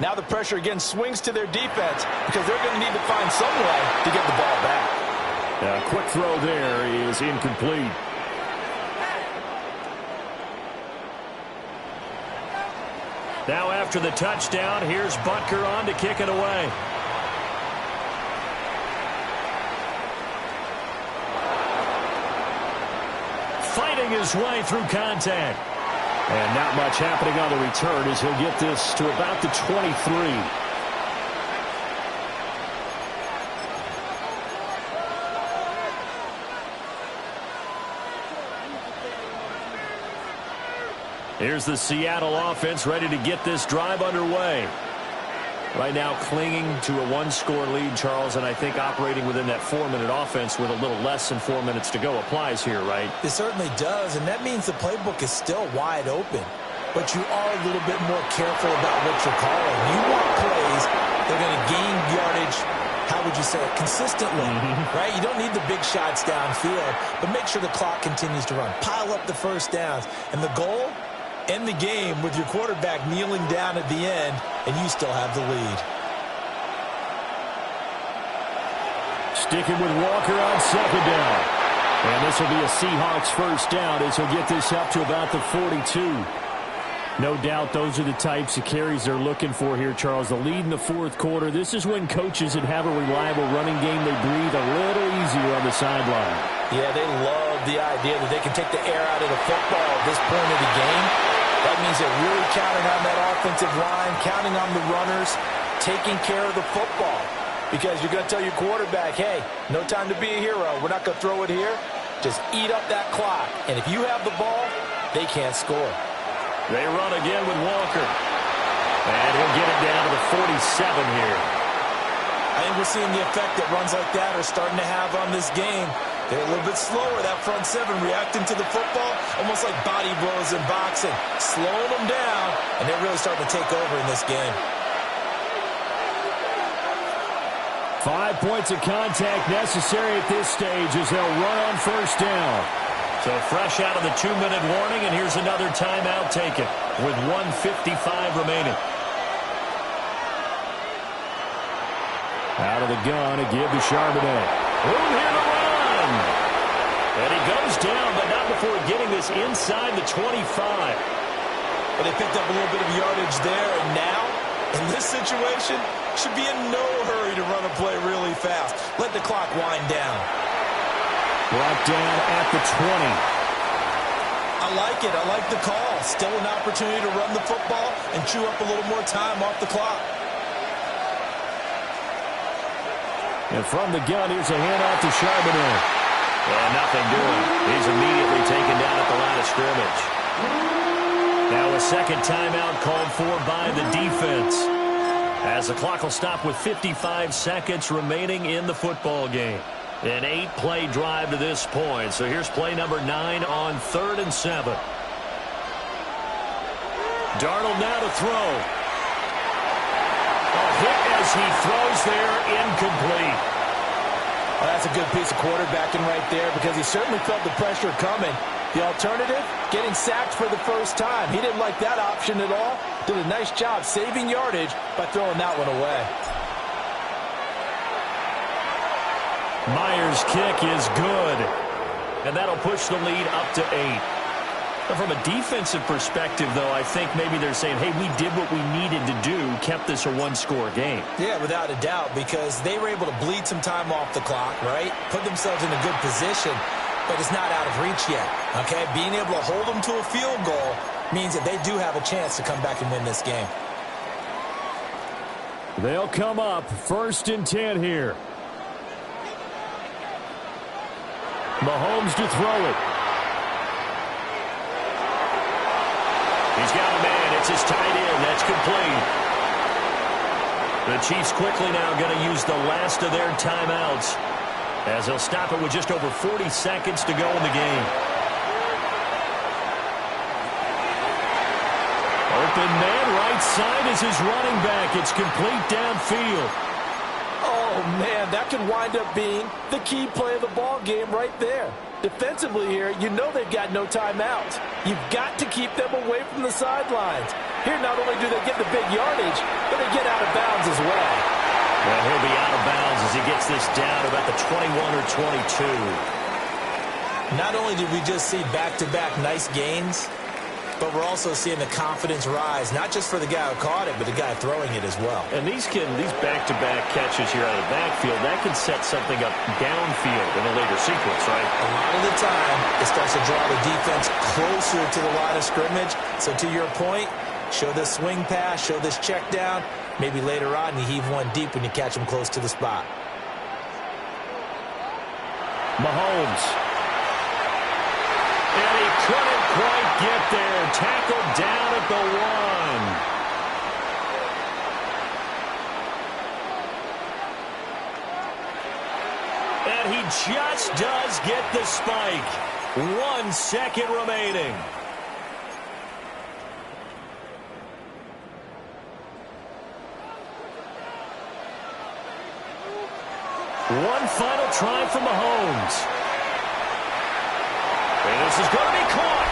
Now the pressure again swings to their defense because they're going to need to find some way to get the ball back. A quick throw there is incomplete. Now after the touchdown, here's Butker on to kick it away. Fighting his way through contact. And not much happening on the return as he'll get this to about the 23. Here's the Seattle offense ready to get this drive underway. Right now clinging to a 1-score lead, Charles, and I think operating within that 4-minute offense with a little less than 4 minutes to go applies here, right? It certainly does, and that means the playbook is still wide open. But you are a little bit more careful about what you're calling. You want plays that are going to gain yardage, how would you say it, consistently, right? You don't need the big shots downfield, but make sure the clock continues to run. Pile up the first downs. And the goal? End the game with your quarterback kneeling down at the end, and you still have the lead. Sticking with Walker on 2nd down. And this will be a Seahawks 1st down as he'll get this up to about the 42. No doubt those are the types of carries they're looking for here, Charles. The lead in the 4th quarter. This is when coaches that have a reliable running game, they breathe a little easier on the sideline. Yeah, they love the idea that they can take the air out of the football at this point of the game. That means they're really counting on that offensive line, counting on the runners, taking care of the football. Because you're going to tell your quarterback, hey, no time to be a hero. We're not going to throw it here. Just eat up that clock. And if you have the ball, they can't score. They run again with Walker. And he'll get it down to the 47 here. I think we're seeing the effect that runs like that are starting to have on this game. They're a little bit slower, that front 7, reacting to the football, almost like body blows in boxing, slowing them down, and they're really starting to take over in this game. 5 points of contact necessary at this stage as they'll run on 1st down. So fresh out of the 2-minute warning, and here's another timeout taken with 1:55 remaining. Out of the gun, a give to Charbonnet. Room here to run. And he goes down, but not before getting this inside the 25. But they picked up a little bit of yardage there, and now, in this situation, should be in no hurry to run a play really fast. Let the clock wind down. Brought down at the 20. I like it. I like the call. Still an opportunity to run the football and chew up a little more time off the clock. And from the gun, here's a handoff to Charbonnet. And nothing doing. He's immediately taken down at the line of scrimmage. second timeout called for by the defense, as the clock will stop with 55 seconds remaining in the football game. An 8-play drive to this point. So here's play number 9 on 3rd and 7. Darnold now to throw. A hit as he throws there, incomplete. Well, that's a good piece of quarterbacking right there, because he certainly felt the pressure coming. The alternative, getting sacked for the first time. He didn't like that option at all. Did a nice job saving yardage by throwing that one away. Myers' kick is good, and that'll push the lead up to 8. From a defensive perspective, though, I think maybe they're saying, hey, we did what we needed to do, kept this a one-score game. Yeah, without a doubt, because they were able to bleed some time off the clock, right? Put themselves in a good position, but it's not out of reach yet, okay? Being able to hold them to a field goal means that they do have a chance to come back and win this game. They'll come up 1st and 10 here. Mahomes to throw it. He's got a man. It's his tight end. That's complete. The Chiefs quickly now going to use the last of their timeouts, as they'll stop it with just over 40 seconds to go in the game. Open man, right side is his running back. It's complete downfield. Oh, man, that could wind up being the key play of the ball game right there. Defensively here, you know they've got no timeouts. You've got to keep them away from the sidelines. Here, not only do they get the big yardage, but they get out of bounds as well. Well, he'll be out of bounds as he gets this down about the 21 or 22. Not only did we just see back-to-back nice gains, but we're also seeing the confidence rise, not just for the guy who caught it, but the guy throwing it as well. And these back-to-back catches here out of the backfield, that can set something up downfield in a later sequence, right? A lot of the time, it starts to draw the defense closer to the line of scrimmage. So to your point, show this swing pass, show this check down. Maybe later on, you heave one deep when you catch them close to the spot. Mahomes. And he couldn't quite get there. Tackled down at the 1. And he just does get the spike. 1 second remaining. One final try from Mahomes. And this is going to be caught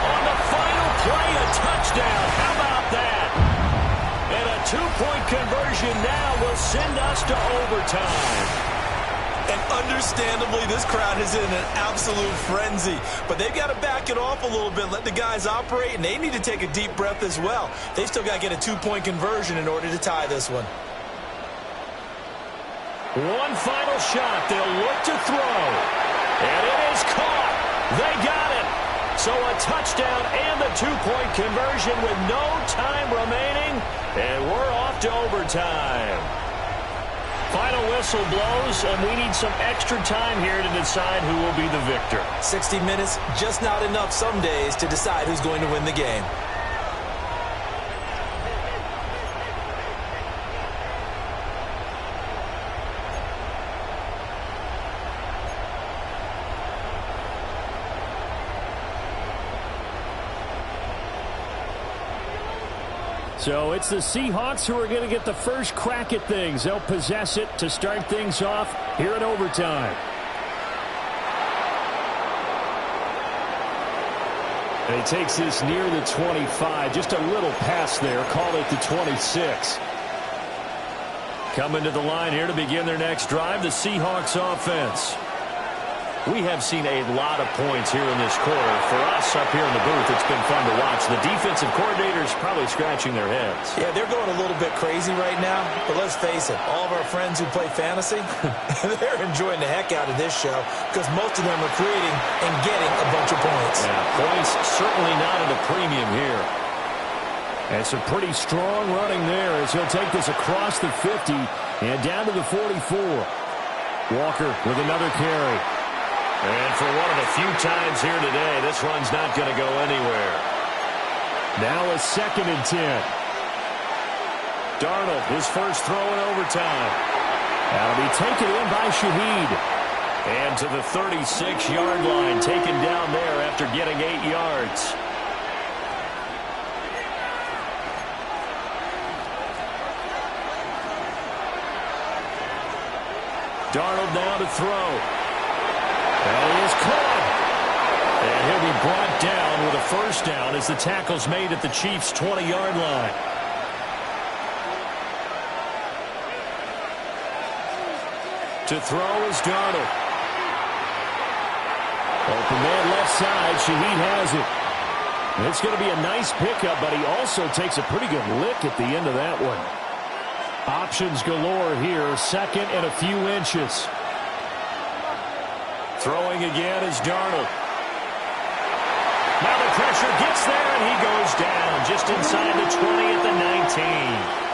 on the final play, a touchdown. How about that? And a 2-point conversion now will send us to overtime. And understandably, this crowd is in an absolute frenzy. But they've got to back it off a little bit, let the guys operate, and they need to take a deep breath as well. They've still got to get a 2-point conversion in order to tie this one. One final shot. They'll look to throw. And it is caught. They got it. So a touchdown and the 2-point conversion with no time remaining. And we're off to overtime. Final whistle blows, and we need some extra time here to decide who will be the victor. 60 minutes, just not enough some days to decide who's going to win the game. So it's the Seahawks who are going to get the first crack at things. They'll possess it to start things off here in overtime. And he takes this near the 25. Just a little pass there. Call it the 26. Coming to the line here to begin their next drive, the Seahawks offense. We have seen a lot of points here in this quarter. For us up here in the booth, it's been fun to watch. The defensive coordinators probably scratching their heads. Yeah, they're going a little bit crazy right now. But let's face it, all of our friends who play fantasy, they're enjoying the heck out of this show because most of them are creating and getting a bunch of points. Yeah, points certainly not at a premium here. And some pretty strong running there as he'll take this across the 50 and down to the 44. Walker with another carry. And for one of the few times here today, this run's not going to go anywhere. Now a 2nd and 10. Darnold, his first throw in overtime. That'll be taken in by Shaheed. And to the 36-yard line, taken down there after getting 8 yards. Darnold now to throw. And he is caught. And he'll be brought down with a first down as the tackle's made at the Chiefs' 20-yard line. To throw is Darnold. Open man left side. Shaheed has it. And it's going to be a nice pickup, but he also takes a pretty good lick at the end of that one. Options galore here. 2nd and a few inches. Throwing again is Darnold. Now the pressure gets there, and he goes down just inside the 20 at the 19.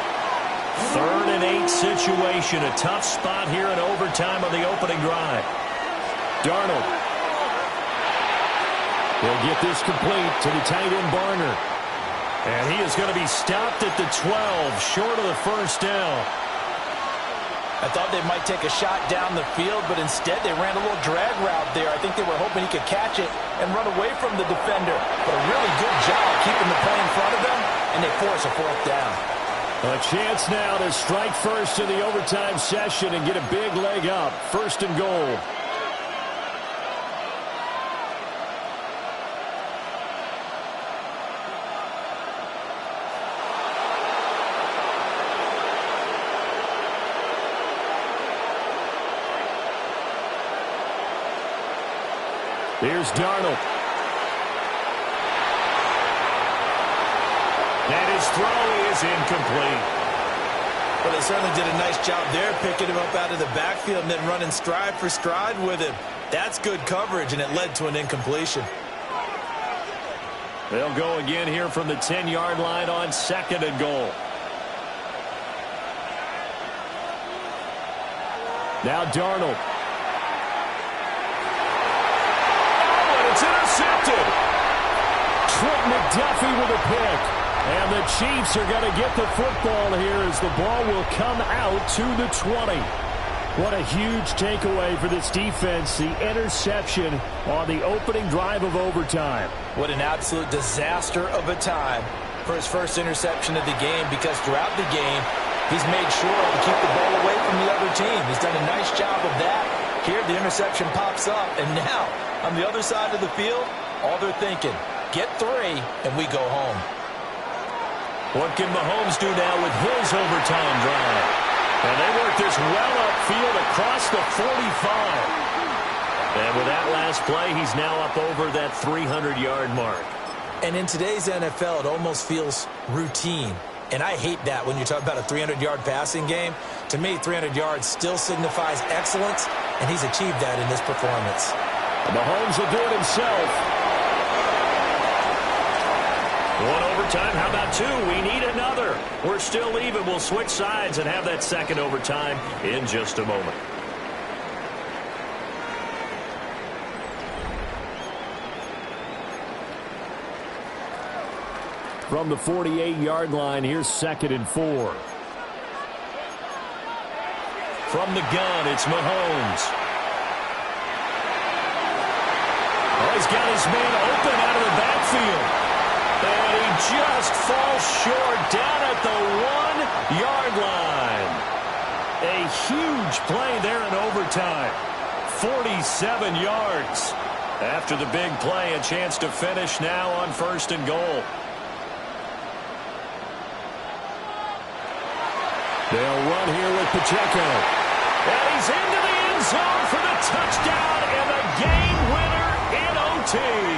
3rd and 8 situation. A tough spot here in overtime on the opening drive. Darnold. He'll get this complete to the tight end Barner. And he is going to be stopped at the 12, short of the first down. I thought they might take a shot down the field, but instead they ran a little drag route there. I think they were hoping he could catch it and run away from the defender. But a really good job keeping the play in front of them, and they force a 4th down. A chance now to strike first in the overtime session and get a big leg up. 1st and goal. Here's Darnold. And his throw is incomplete. Well, they certainly did a nice job there, picking him up out of the backfield and then running stride for stride with him. That's good coverage, and it led to an incompletion. They'll go again here from the 10-yard line on 2nd and goal. Now Darnold. It's intercepted. Trent McDuffie with a pick. And the Chiefs are going to get the football here as the ball will come out to the 20. What a huge takeaway for this defense. The interception on the opening drive of overtime. What an absolute disaster of a time for his first interception of the game, because throughout the game, he's made sure to keep the ball away from the other team. He's done a nice job of that. Here, the interception pops up, and now, on the other side of the field, all they're thinking, get 3, and we go home. What can Mahomes do now with his overtime drive? And they work this well upfield across the 45. And with that last play, he's now up over that 300-yard mark. And in today's NFL, it almost feels routine. And I hate that when you talk about a 300-yard passing game. To me, 300 yards still signifies excellence, and he's achieved that in this performance. Mahomes will do it himself. 1 overtime, how about 2? We need another. We're still even. We'll switch sides and have that 2nd overtime in just a moment. From the 48-yard line, here's 2nd and 4. From the gun, it's Mahomes. Oh, he's got his man open out of the backfield. And he just falls short down at the 1-yard line. A huge play there in overtime. 47 yards. After the big play, a chance to finish now on 1st and goal. They'll run here with Pacheco. And he's into the end zone for the touchdown and the game winner in OT.